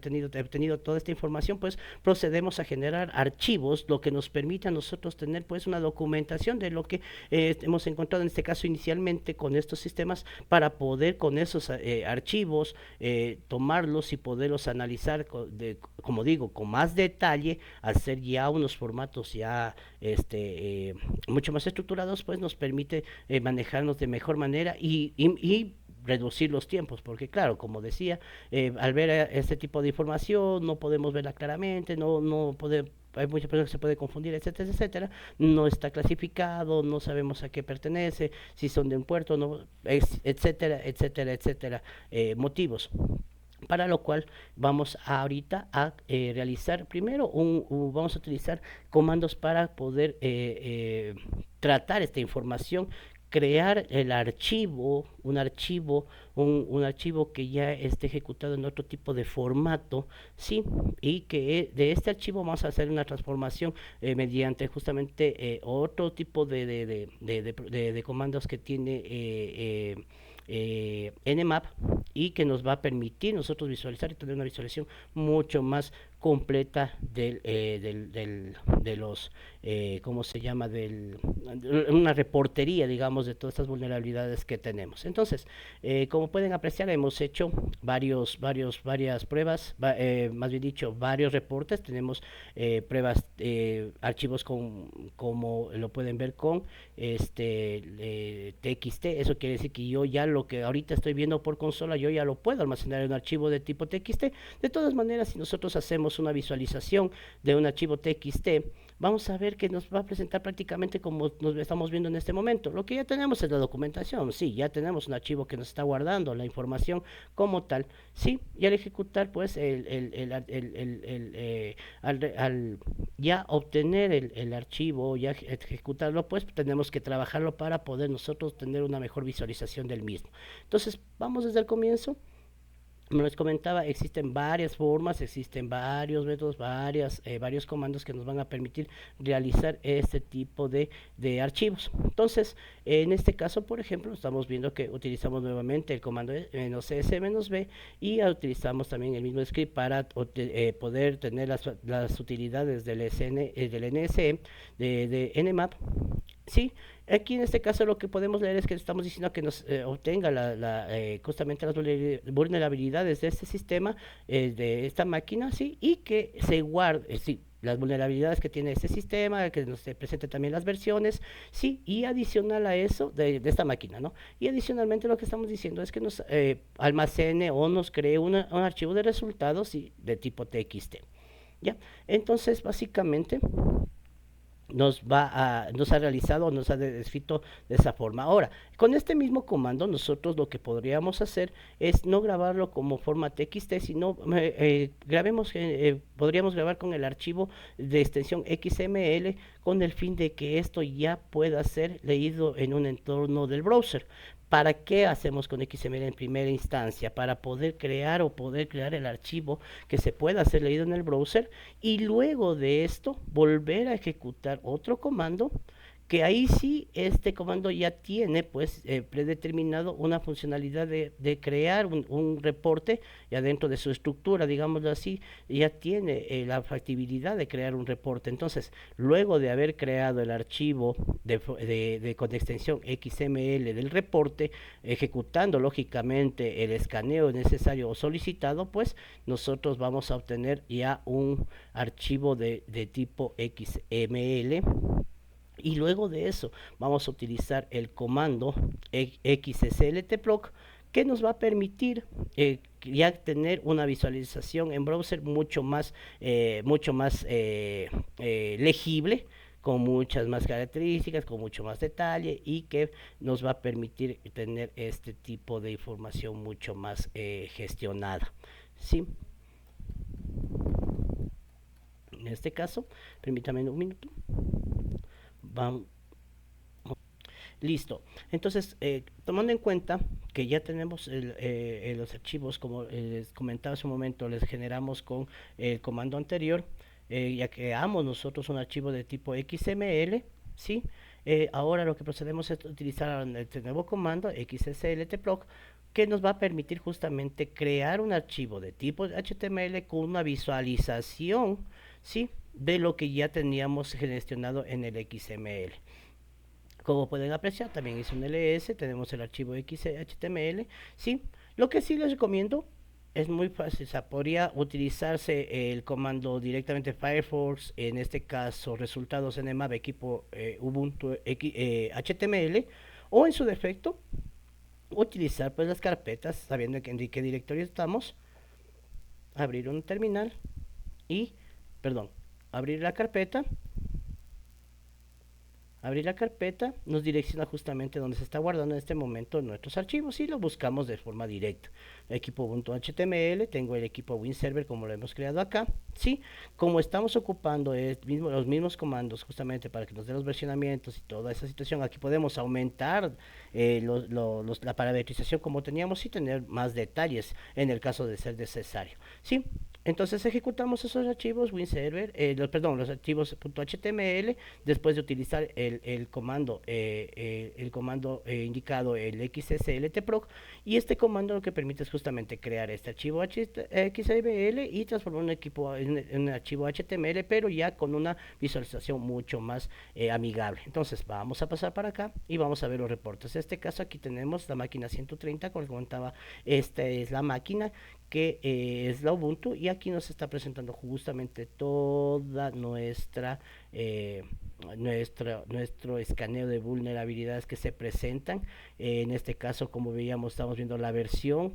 Speaker 1: tenido toda esta información, pues procedemos a generar archivos, lo que nos permite a nosotros tener pues una documentación de lo que hemos encontrado en este caso inicialmente con estos sistemas, para poder con esos archivos tomarlos y poderlos analizar como digo, con más detalle, hacer ya unos formatos ya mucho más estructurados, pues nos permite manejarnos de mejor manera y reducir los tiempos, porque claro, como decía, al ver este tipo de información no podemos verla claramente, no podemos, hay muchas personas que se puede confundir, etcétera, etcétera, no está clasificado, no sabemos a qué pertenece, si son de un puerto, no, etcétera, etcétera, etcétera, motivos. Para lo cual vamos ahorita a realizar primero, vamos a utilizar comandos para poder tratar esta información, crear el archivo, un archivo que ya esté ejecutado en otro tipo de formato, sí, y que de este archivo vamos a hacer una transformación mediante justamente otro tipo de comandos que tiene Nmap, y que nos va a permitir nosotros visualizar y tener una visualización mucho más completa de los, ¿cómo se llama? Una reportería, digamos, de todas estas vulnerabilidades que tenemos. Entonces, como pueden apreciar, hemos hecho varias pruebas, más bien dicho, varios reportes. Tenemos pruebas, archivos como lo pueden ver con TXT. Eso quiere decir que yo ya lo que ahorita estoy viendo por consola, yo ya lo puedo almacenar en un archivo de tipo TXT. De todas maneras, si nosotros hacemos una visualización de un archivo TXT, vamos a ver que nos va a presentar prácticamente como nos estamos viendo en este momento. Lo que ya tenemos es la documentación, sí, ya tenemos un archivo que nos está guardando la información como tal, sí, y al ejecutar pues al ya obtener el archivo, ya ejecutarlo, pues tenemos que trabajarlo para poder nosotros tener una mejor visualización del mismo. Entonces, vamos desde el comienzo. Como les comentaba, existen varias formas, existen varios métodos, varios comandos que nos van a permitir realizar este tipo de archivos. Entonces, en este caso, por ejemplo, estamos viendo que utilizamos nuevamente el comando "-cs-b", y utilizamos también el mismo script para poder tener las utilidades del NSE, de Nmap. Sí, aquí en este caso lo que podemos leer es que estamos diciendo que nos obtenga justamente las vulnerabilidades de este sistema, de esta máquina, sí, y que se guarde, sí, las vulnerabilidades que tiene este sistema, que nos presente también las versiones, sí, y adicional a eso, de esta máquina, ¿no? Y adicionalmente lo que estamos diciendo es que nos almacene o nos cree un archivo de resultados, sí, de tipo TXT, ¿ya? Entonces, básicamente nos ha realizado, nos ha descrito de esa forma. Ahora, con este mismo comando, nosotros lo que podríamos hacer es no grabarlo como forma TXT, sino podríamos grabar con el archivo de extensión XML, con el fin de que esto ya pueda ser leído en un entorno del browser. ¿Para qué hacemos con XML en primera instancia? Para poder crear el archivo que se pueda ser leído en el browser, y luego de esto volver a ejecutar otro comando, que ahí sí este comando ya tiene pues predeterminado una funcionalidad de crear un reporte ya dentro de su estructura, digámoslo así, ya tiene la factibilidad de crear un reporte. Entonces, luego de haber creado el archivo con extensión XML del reporte, ejecutando lógicamente el escaneo necesario o solicitado, pues nosotros vamos a obtener ya un archivo de tipo XML. Y luego de eso vamos a utilizar el comando xsltproc, que nos va a permitir ya tener una visualización en browser mucho más legible, con muchas más características, con mucho más detalle, y que nos va a permitir tener este tipo de información mucho más gestionada. ¿Sí? En este caso, permítame un minuto. Vamos, listo. Entonces, tomando en cuenta que ya tenemos los archivos, como les comentaba hace un momento, les generamos con el comando anterior, ya creamos nosotros un archivo de tipo XML, ¿sí? Ahora lo que procedemos es utilizar este nuevo comando xsltproc, que nos va a permitir justamente crear un archivo de tipo HTML con una visualización, ¿sí? De lo que ya teníamos gestionado en el XML. Como pueden apreciar, también es un ls, tenemos el archivo XHTML, ¿sí? Lo que sí les recomiendo es muy fácil, o sea, podría utilizarse el comando directamente Firefox, en este caso resultados nmap equipo Ubuntu HTML, o en su defecto utilizar pues las carpetas, sabiendo en qué directorio estamos, abrir un terminal y, perdón, abrir la carpeta. Abrir la carpeta nos direcciona justamente donde se está guardando en este momento nuestros archivos y los buscamos de forma directa. El equipo Ubuntu HTML, tengo el equipo WinServer como lo hemos creado acá. Sí, como estamos ocupando los mismos comandos justamente para que nos dé los versionamientos y toda esa situación, aquí podemos aumentar la parametrización como teníamos y tener más detalles en el caso de ser necesario. Sí, entonces ejecutamos esos archivos WinServer, los archivos .html, después de utilizar el comando indicado, el xsltproc, y este comando lo que permite es justamente crear este archivo XML y transformar en un archivo HTML, pero ya con una visualización mucho más amigable. Entonces vamos a pasar para acá y vamos a ver los reportes. En este caso aquí tenemos la máquina 130, como les comentaba, esta es la máquina que es la Ubuntu, y aquí nos está presentando justamente toda nuestro escaneo de vulnerabilidades que se presentan. En este caso, como veíamos, estamos viendo la versión,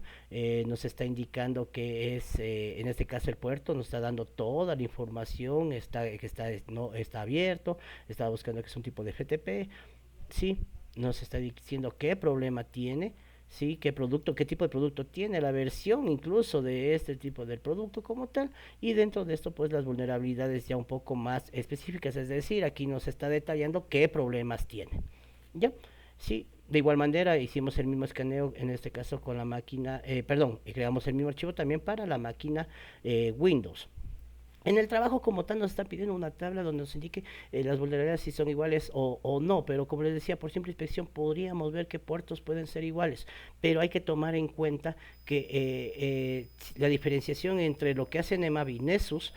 Speaker 1: nos está indicando que es, en este caso, el puerto, nos está dando toda la información, no, está abierto, está buscando que es un tipo de FTP, sí, nos está diciendo qué problema tiene, sí, qué tipo de producto tiene, la versión incluso de este tipo del producto como tal, y dentro de esto pues las vulnerabilidades ya un poco más específicas, es decir, aquí nos está detallando qué problemas tiene. ¿Ya? Sí, de igual manera hicimos el mismo escaneo en este caso con la máquina, creamos el mismo archivo también para la máquina Windows. En el trabajo como tal nos están pidiendo una tabla donde nos indique las vulnerabilidades si son iguales o no, pero como les decía, por simple inspección podríamos ver que puertos pueden ser iguales, pero hay que tomar en cuenta que la diferenciación entre lo que hace NEMAP y Nessus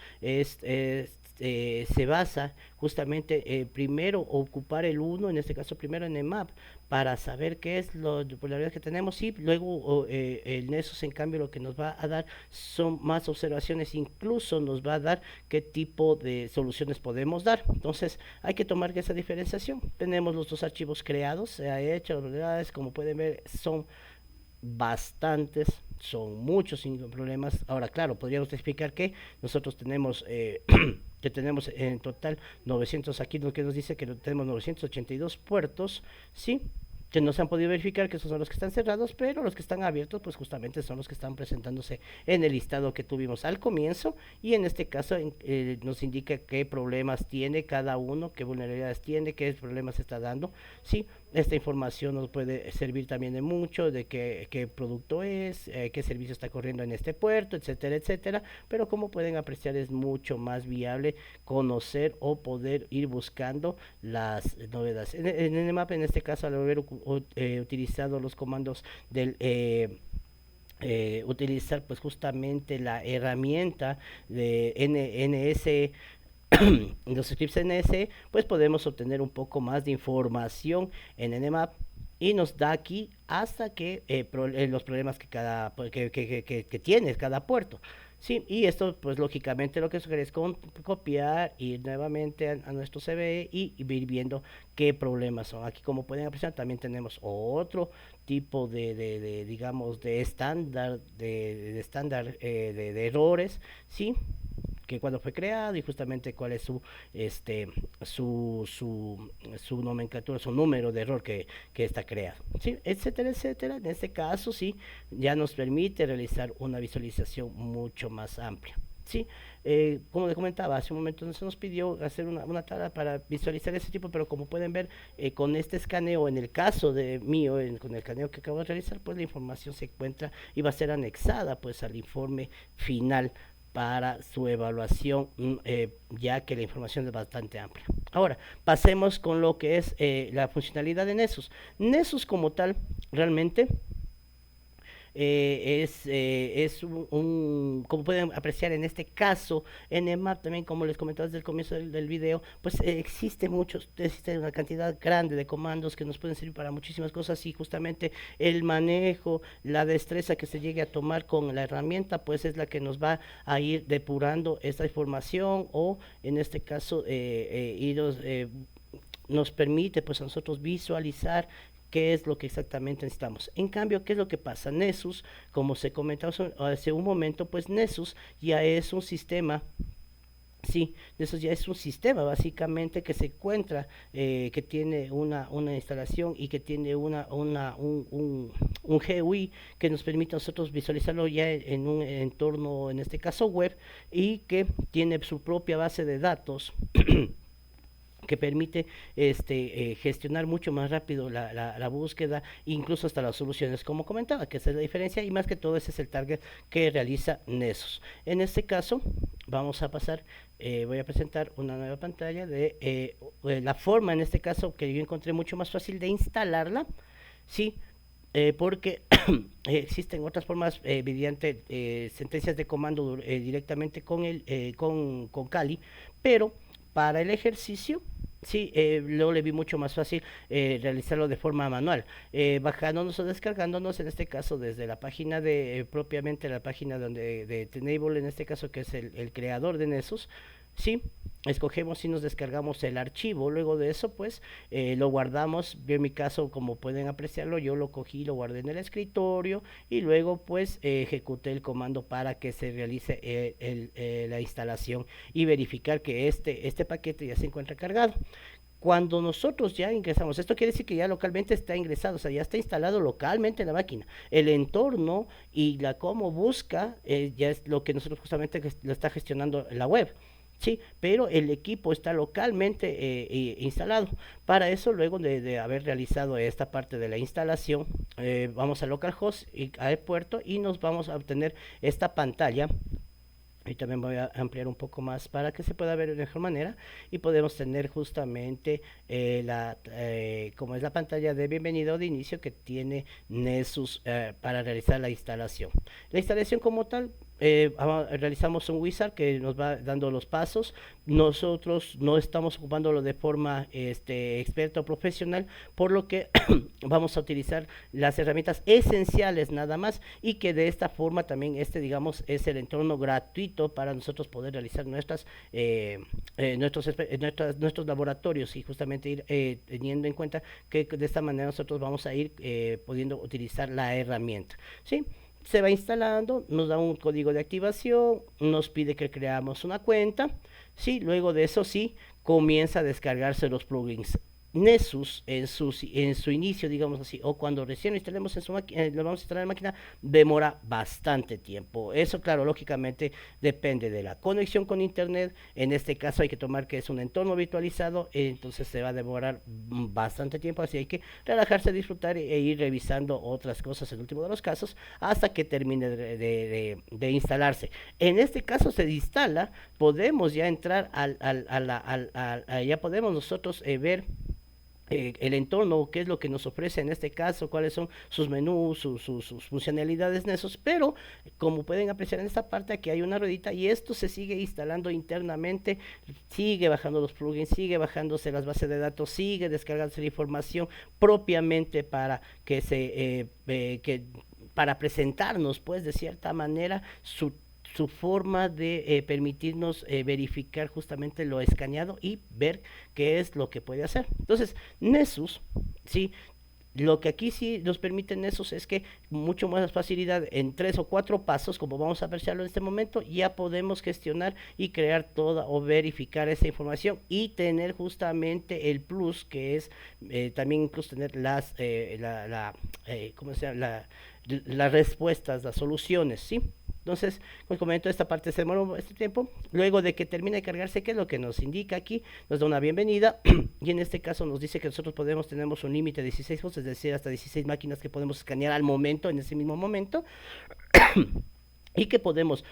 Speaker 1: se basa justamente primero ocupar el uno, en este caso primero en NEMAP, para saber qué es la vulnerabilidad que tenemos, y luego el Nessus en cambio lo que nos va a dar son más observaciones, incluso nos va a dar qué tipo de soluciones podemos dar. Entonces hay que tomar esa diferenciación. Tenemos los dos archivos creados, se ha hecho, las vulnerabilidades como pueden ver son bastantes, son muchos sin problemas. Ahora, claro, podríamos explicar que nosotros tenemos que tenemos en total 900, aquí lo que nos dice que tenemos 982 puertos, ¿sí? Que no se han podido verificar, que esos son los que están cerrados, pero los que están abiertos pues justamente son los que están presentándose en el listado que tuvimos al comienzo, y en este caso nos indica qué problemas tiene cada uno, qué vulnerabilidades tiene, qué problemas está dando, ¿sí? Esta información nos puede servir también de mucho, de qué producto es, qué servicio está corriendo en este puerto, etcétera, etcétera, pero como pueden apreciar es mucho más viable conocer o poder ir buscando las novedades. En Nmap, en este caso, al haber utilizado los comandos del utilizar pues justamente la herramienta de NS, los scripts NS, pues podemos obtener un poco más de información en Nmap, y nos da aquí hasta que los problemas que tiene cada puerto. Sí, y esto pues lógicamente lo que sugiere es copiar, ir nuevamente a nuestro CVE y ir viendo qué problemas son. Aquí, como pueden apreciar, también tenemos otro tipo digamos, de estándar de errores, ¿sí? Que cuando fue creado y justamente cuál es su nomenclatura, su número de error que está creado, ¿sí? Etcétera, etcétera. En este caso, sí, ya nos permite realizar una visualización mucho más amplia, ¿sí? como le comentaba hace un momento, se nos pidió hacer una tabla para visualizar ese tipo, pero como pueden ver, con este escaneo, en el caso de mío, con el escaneo que acabo de realizar, pues la información se encuentra y va a ser anexada pues al informe final para su evaluación, ya que la información es bastante amplia. Ahora, pasemos con lo que es la funcionalidad de Nessus. Nessus como tal, realmente es como pueden apreciar en este caso, en EMAP también, como les comentaba desde el comienzo del video, pues existe una cantidad grande de comandos que nos pueden servir para muchísimas cosas y justamente el manejo, la destreza que se llegue a tomar con la herramienta, pues es la que nos va a ir depurando esta información o en este caso nos permite pues a nosotros visualizar qué es lo que exactamente necesitamos. En cambio, ¿qué es lo que pasa? Nessus, como se comentaba hace un momento, pues Nessus ya es un sistema. Sí, eso ya es un sistema básicamente que se encuentra, que tiene una instalación y que tiene un GUI que nos permite a nosotros visualizarlo ya en un entorno, en este caso web, y que tiene su propia base de datos que permite gestionar mucho más rápido la búsqueda, incluso hasta las soluciones, como comentaba, que esa es la diferencia y más que todo ese es el target que realiza Nessus. En este caso, vamos a pasar, voy a presentar una nueva pantalla de la forma, en este caso, que yo encontré mucho más fácil de instalarla, ¿sí? Porque existen otras formas mediante sentencias de comando directamente con Kali, pero para el ejercicio, sí, luego le vi mucho más fácil realizarlo de forma manual, bajándonos o descargándonos, en este caso desde la página propiamente la página de Tenable, en este caso que es el creador de Nessus, sí, escogemos y nos descargamos el archivo. Luego de eso pues lo guardamos. Yo en mi caso, como pueden apreciarlo, yo lo cogí, lo guardé en el escritorio y luego pues ejecuté el comando para que se realice la instalación y verificar que este paquete ya se encuentra cargado. Cuando nosotros ya ingresamos, esto quiere decir que ya localmente está ingresado, o sea, ya está instalado localmente en la máquina. El entorno y la cómo busca ya es lo que nosotros justamente lo está gestionando la web. Sí, pero el equipo está localmente instalado. Para eso, luego de haber realizado esta parte de la instalación, vamos a localhost y al puerto y nos vamos a obtener esta pantalla. Y también voy a ampliar un poco más para que se pueda ver de mejor manera y podemos tener justamente como es la pantalla de bienvenido de inicio que tiene Nessus para realizar la instalación. La instalación como tal, realizamos un wizard que nos va dando los pasos. Nosotros no estamos ocupándolo de forma experta o profesional, por lo que vamos a utilizar las herramientas esenciales nada más y que de esta forma también digamos es el entorno gratuito para nosotros poder realizar nuestros laboratorios y justamente ir teniendo en cuenta que de esta manera nosotros vamos a ir pudiendo utilizar la herramienta, ¿sí? Se va instalando, nos da un código de activación, nos pide que creamos una cuenta, sí, luego de eso sí, comienza a descargarse los plugins. Nessus en su inicio, digamos así, o cuando recién lo instalemos en su máquina, lo vamos a instalar en la máquina, demora bastante tiempo. Eso, claro, lógicamente depende de la conexión con internet. En este caso hay que tomar que es un entorno virtualizado, entonces se va a demorar bastante tiempo, así hay que relajarse, disfrutar ir revisando otras cosas en el último de los casos hasta que termine de instalarse. En este caso se instala, podemos ya entrar ya podemos nosotros ver el entorno, qué es lo que nos ofrece en este caso, cuáles son sus menús, sus funcionalidades en esos, pero como pueden apreciar en esta parte aquí hay una ruedita y esto se sigue instalando internamente, sigue bajando los plugins, sigue bajándose las bases de datos, sigue descargándose la información propiamente para para presentarnos pues de cierta manera su forma de permitirnos verificar justamente lo escaneado y ver qué es lo que puede hacer. Entonces, Nessus, sí, lo que aquí sí nos permite Nessus es que mucho más facilidad en 3 o 4 pasos, como vamos a apreciarlo en este momento, ya podemos gestionar y crear toda o verificar esa información y tener justamente el plus que es también incluso tener ¿cómo se llama? Las respuestas, las soluciones, ¿sí? Entonces, como comento, esta parte se demoró este tiempo. Luego de que termine de cargarse, ¿qué es lo que nos indica aquí? Nos da una bienvenida y en este caso nos dice que nosotros tenemos un límite de 16 hosts, es decir, hasta 16 máquinas que podemos escanear al momento, en ese mismo momento, y que podemos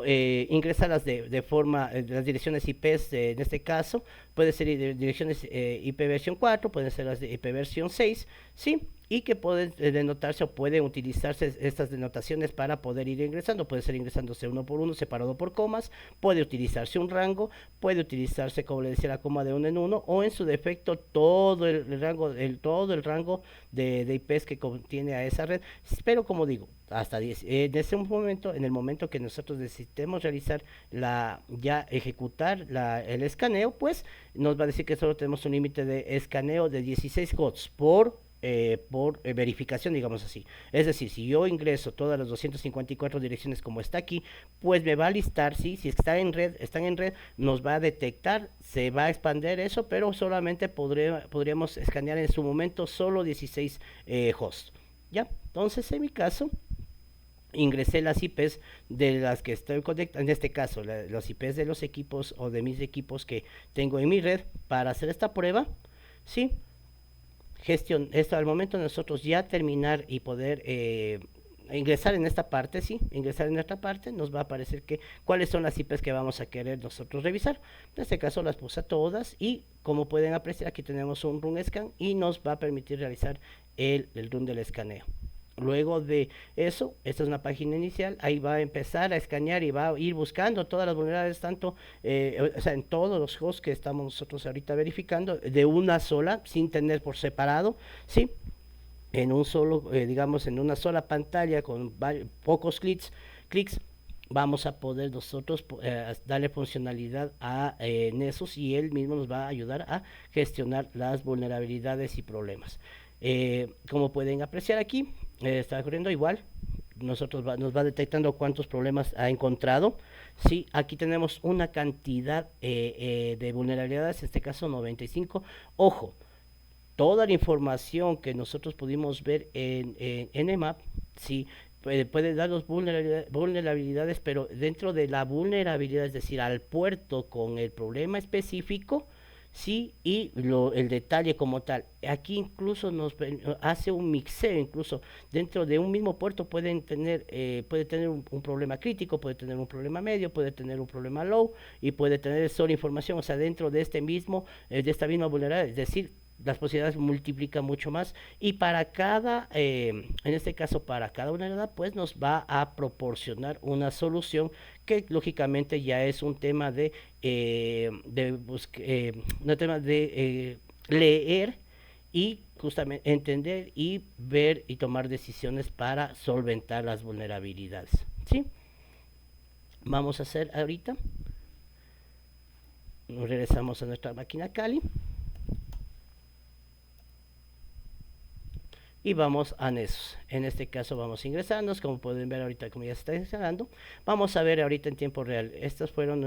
Speaker 1: ingresarlas de forma, las direcciones IPs, en este caso, puede ser direcciones IP versión 4, pueden ser las de IP versión 6, ¿sí? Y que pueden denotarse o pueden utilizarse estas denotaciones para poder ir ingresando. Puede ser ingresándose uno por uno, separado por comas, puede utilizarse un rango, puede utilizarse, como le decía, la coma de uno en uno, o en su defecto todo el rango, todo el rango de IPs que contiene a esa red. Pero como digo, hasta 10. En ese momento, en el momento que nosotros necesitemos realizar ya ejecutar el escaneo, pues nos va a decir que solo tenemos un límite de escaneo de 16 hosts por verificación, digamos así. Es decir, si yo ingreso todas las 254 direcciones como está aquí, pues me va a listar, ¿sí? Si están en red, nos va a detectar, se va a expandir eso, pero solamente podríamos escanear en su momento solo 16 hosts. ¿Ya? Entonces, en mi caso, ingresé las IPs de las que estoy conectando, en este caso, los IPs de los equipos o de mis equipos que tengo en mi red para hacer esta prueba, ¿sí? Esto al momento de nosotros ya terminar y poder ingresar en esta parte, sí, ingresar en esta parte, nos va a aparecer cuáles son las IPs que vamos a querer nosotros revisar. En este caso las puse a todas y como pueden apreciar aquí tenemos un run scan y nos va a permitir realizar el run del escaneo. Luego de eso, esta es una página inicial, ahí va a empezar a escanear y va a ir buscando todas las vulnerabilidades, tanto, o sea, en todos los hosts que estamos nosotros ahorita verificando, de una sola, sin tener por separado, ¿sí? En un solo, digamos, en una sola pantalla con pocos clics, vamos a poder nosotros darle funcionalidad a Nessus y él mismo nos va a ayudar a gestionar las vulnerabilidades y problemas. Como pueden apreciar aquí, está ocurriendo igual. Nos va detectando cuántos problemas ha encontrado. Sí, aquí tenemos una cantidad de vulnerabilidades, en este caso 95. Ojo, toda la información que nosotros pudimos ver en EMAP, sí, puede darnos vulnerabilidades, pero dentro de la vulnerabilidad, es decir, al puerto con el problema específico, sí, y el detalle como tal. Aquí incluso nos hace un mixeo, incluso dentro de un mismo puerto puede tener un problema crítico, puede tener un problema medio, puede tener un problema low y puede tener solo información, o sea, dentro de de esta misma vulnerabilidad, es decir, las posibilidades multiplican mucho más y para en este caso para cada vulnerabilidad, pues nos va a proporcionar una solución que lógicamente ya es un tema un tema de leer y justamente entender y ver y tomar decisiones para solventar las vulnerabilidades, ¿sí? Vamos a hacer ahorita, regresamos a nuestra máquina Kali y vamos a Nessus. En este caso vamos ingresando, como pueden ver ahorita como ya se está instalando. Vamos a ver ahorita en tiempo real. Estos fueron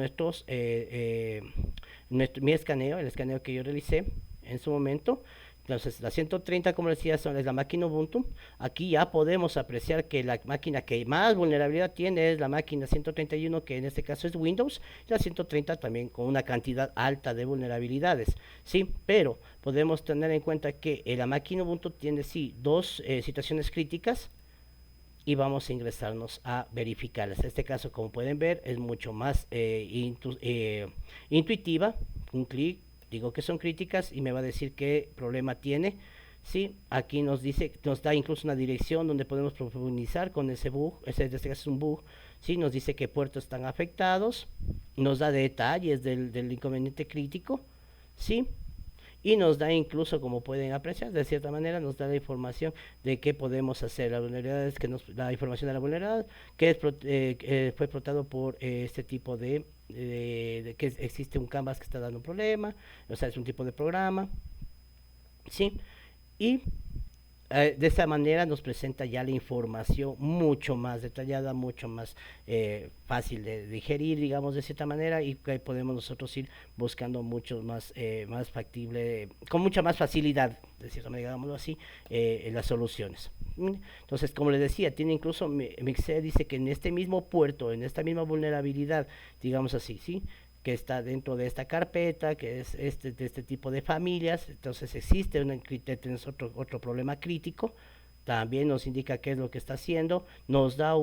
Speaker 1: mi escaneo, el escaneo que yo realicé en su momento. Entonces la 130, como decía, es la máquina Ubuntu. Aquí ya podemos apreciar que la máquina que más vulnerabilidad tiene es la máquina 131, que en este caso es Windows, y la 130 también con una cantidad alta de vulnerabilidades, ¿sí? Pero podemos tener en cuenta que la máquina Ubuntu tiene, sí, dos situaciones críticas, y vamos a ingresarnos a verificarlas. En este caso, como pueden ver, es mucho más intuitiva. Un clic, digo que son críticas y me va a decir qué problema tiene. Sí, aquí nos da incluso una dirección donde podemos profundizar con ese bug. Este es un bug. Sí, nos dice qué puertos están afectados, nos da detalles del inconveniente crítico. Sí, y nos da incluso, como pueden apreciar, de cierta manera nos da la información de qué podemos hacer. La vulnerabilidad es la información de la vulnerabilidad que fue explotado por este tipo de que existe un canvas que está dando un problema, o sea, es un tipo de programa, ¿sí? Y de esa manera nos presenta ya la información mucho más detallada, mucho más fácil de digerir, digamos, de cierta manera, y que podemos nosotros ir buscando mucho más, más factible, con mucha más facilidad, de cierta manera, digámoslo así, las soluciones. Entonces, como les decía, tiene incluso, Mixer dice que en este mismo puerto, en esta misma vulnerabilidad, digamos así, ¿sí? Que está dentro de esta carpeta, que es de este tipo de familias. Entonces existe otro problema crítico. También nos indica qué es lo que está haciendo, nos da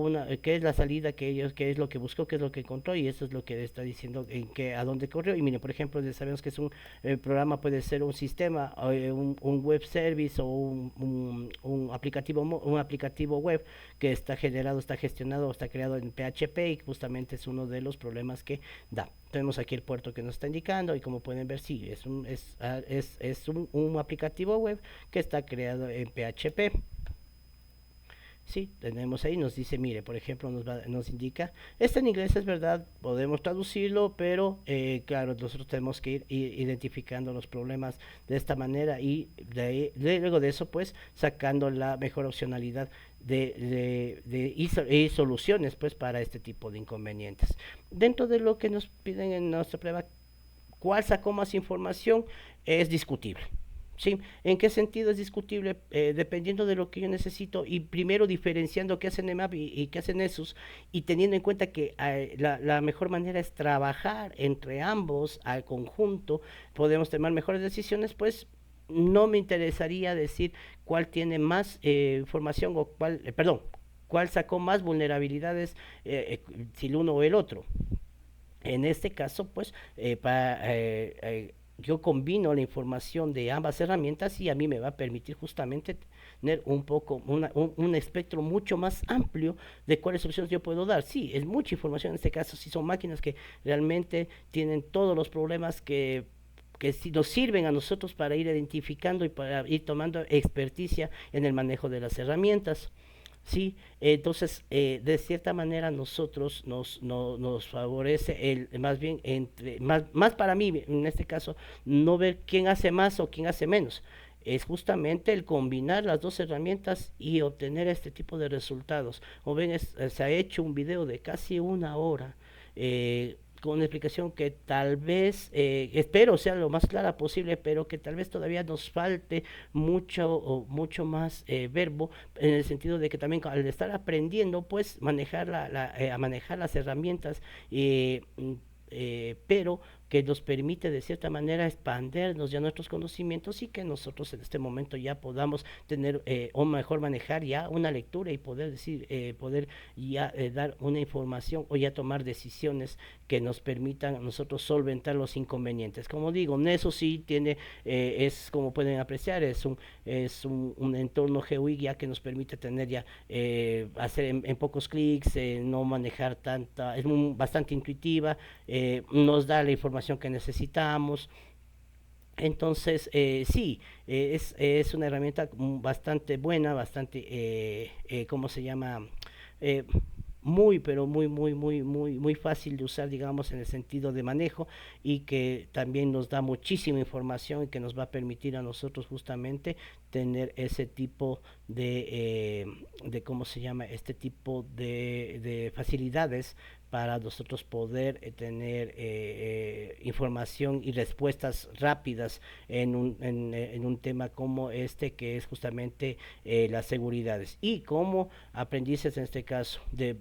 Speaker 1: qué es la salida que ellos, qué es lo que buscó, qué es lo que encontró, y eso es lo que está diciendo en a dónde corrió. Y miren, por ejemplo, ya sabemos que es un programa, puede ser un sistema, un web service o un aplicativo web que está generado, está gestionado, está creado en PHP, y justamente es uno de los problemas que da. Tenemos aquí el puerto que nos está indicando, y como pueden ver, sí, es un aplicativo web que está creado en PHP. Sí, tenemos ahí, nos dice, mire, por ejemplo, nos indica, está en inglés, es verdad, podemos traducirlo, pero claro, nosotros tenemos que ir identificando los problemas de esta manera, y luego de eso, pues, sacando la mejor opcionalidad y soluciones, pues, para este tipo de inconvenientes. Dentro de lo que nos piden en nuestra prueba, ¿cuál sacó más información? Es discutible. ¿Sí? ¿En qué sentido es discutible? Dependiendo de lo que yo necesito, y primero diferenciando qué hacen Nmap y qué hacen esos, y teniendo en cuenta que la mejor manera es trabajar entre ambos al conjunto, podemos tomar mejores decisiones, pues no me interesaría decir cuál tiene más información, o cuál sacó más vulnerabilidades, si el uno o el otro. En este caso, pues, yo combino la información de ambas herramientas, y a mí me va a permitir justamente tener un espectro mucho más amplio de cuáles soluciones yo puedo dar. Sí, es mucha información en este caso, sí son máquinas que realmente tienen todos los problemas que si nos sirven a nosotros para ir identificando y para ir tomando experticia en el manejo de las herramientas. Sí, entonces de cierta manera nosotros nos favorece más bien más para mí en este caso, no ver quién hace más o quién hace menos. Es justamente el combinar las dos herramientas y obtener este tipo de resultados. O ven, se ha hecho un video de casi una hora, con una explicación que tal vez, espero sea lo más clara posible, pero que tal vez todavía nos falte mucho más verbo, en el sentido de que también al estar aprendiendo, pues manejar a manejar las herramientas, pero que nos permite de cierta manera expandernos ya nuestros conocimientos, y que nosotros en este momento ya podamos tener, o mejor manejar ya una lectura, y poder decir, poder ya dar una información, o ya tomar decisiones que nos permitan a nosotros solventar los inconvenientes. Como digo, eso sí tiene, es como pueden apreciar, un entorno GUI ya que nos permite tener ya, hacer en pocos clics, no manejar tanta, bastante intuitiva, nos da la información que necesitamos. Entonces, sí, es una herramienta bastante buena, bastante, ¿cómo se llama? Eh, muy, pero muy fácil de usar, digamos, en el sentido de manejo, y que también nos da muchísima información, y que nos va a permitir a nosotros justamente tener ese tipo de ¿cómo se llama? Este tipo de facilidades para nosotros poder tener información y respuestas rápidas en un tema como este, que es justamente las seguridades. Y como aprendices en este caso de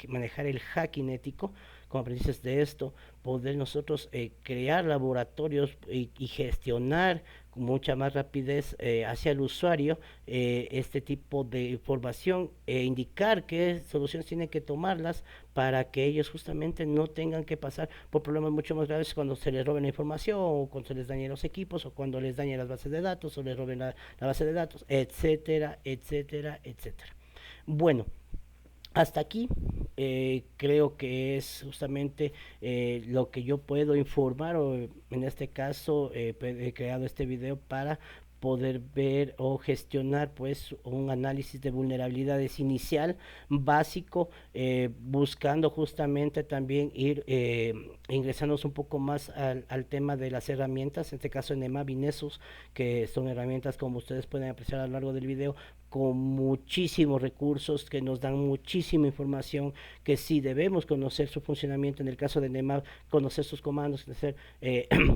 Speaker 1: manejar el hacking ético, como aprendices de esto, poder nosotros crear laboratorios y gestionar con mucha más rapidez hacia el usuario este tipo de información, indicar qué soluciones tienen que tomarlas, para que ellos justamente no tengan que pasar por problemas mucho más graves cuando se les roben la información, o cuando se les dañen los equipos, o cuando les dañen las bases de datos, o les roben la base de datos, etcétera, etcétera, etcétera. Bueno, hasta aquí creo que es justamente lo que yo puedo informar, o en este caso he creado este video para poder ver o gestionar pues un análisis de vulnerabilidades inicial básico, buscando justamente también ir ingresándonos un poco más al tema de las herramientas, en este caso en EMAB y Nessus, que son herramientas como ustedes pueden apreciar a lo largo del video, con muchísimos recursos que nos dan muchísima información, que sí debemos conocer su funcionamiento, en el caso de NEMAP, conocer sus comandos, conocer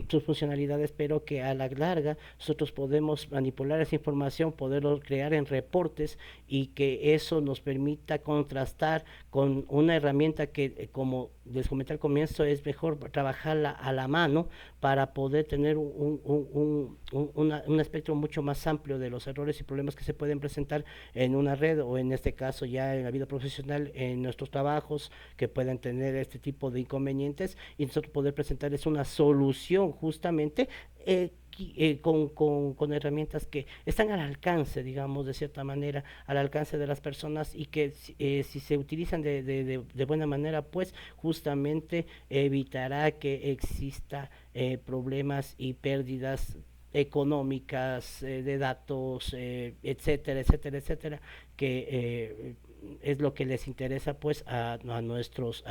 Speaker 1: sus funcionalidades, pero que a la larga nosotros podemos manipular esa información, poderlo crear en reportes y que eso nos permita contrastar con una herramienta que, como les comenté al comienzo, es mejor trabajarla a la mano para poder tener un espectro mucho más amplio de los errores y problemas que se pueden presentar en una red o en este caso ya en la vida profesional, en nuestros trabajos que puedan tener este tipo de inconvenientes y nosotros poder presentarles una solución justamente con herramientas que están al alcance, digamos, de cierta manera, al alcance de las personas y que si se utilizan de buena manera, pues justamente evitará que exista problemas y pérdidas económicas, de datos, etcétera, etcétera, etcétera, que es lo que les interesa pues a nuestras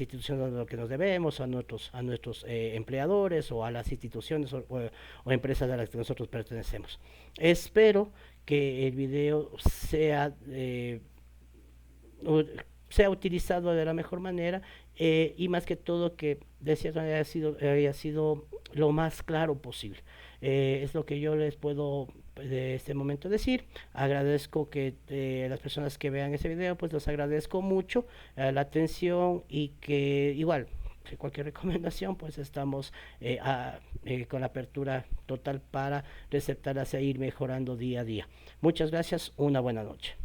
Speaker 1: instituciones, a lo que nos debemos, a nuestros empleadores o a las instituciones o empresas a las que nosotros pertenecemos. Espero que el video sea utilizado de la mejor manera, y más que todo que de cierta manera haya sido lo más claro posible. Es lo que yo les puedo de este momento decir. Agradezco que las personas que vean ese video, pues les agradezco mucho la atención y que igual cualquier recomendación pues estamos con la apertura total para receptarlas e ir mejorando día a día. Muchas gracias, una buena noche.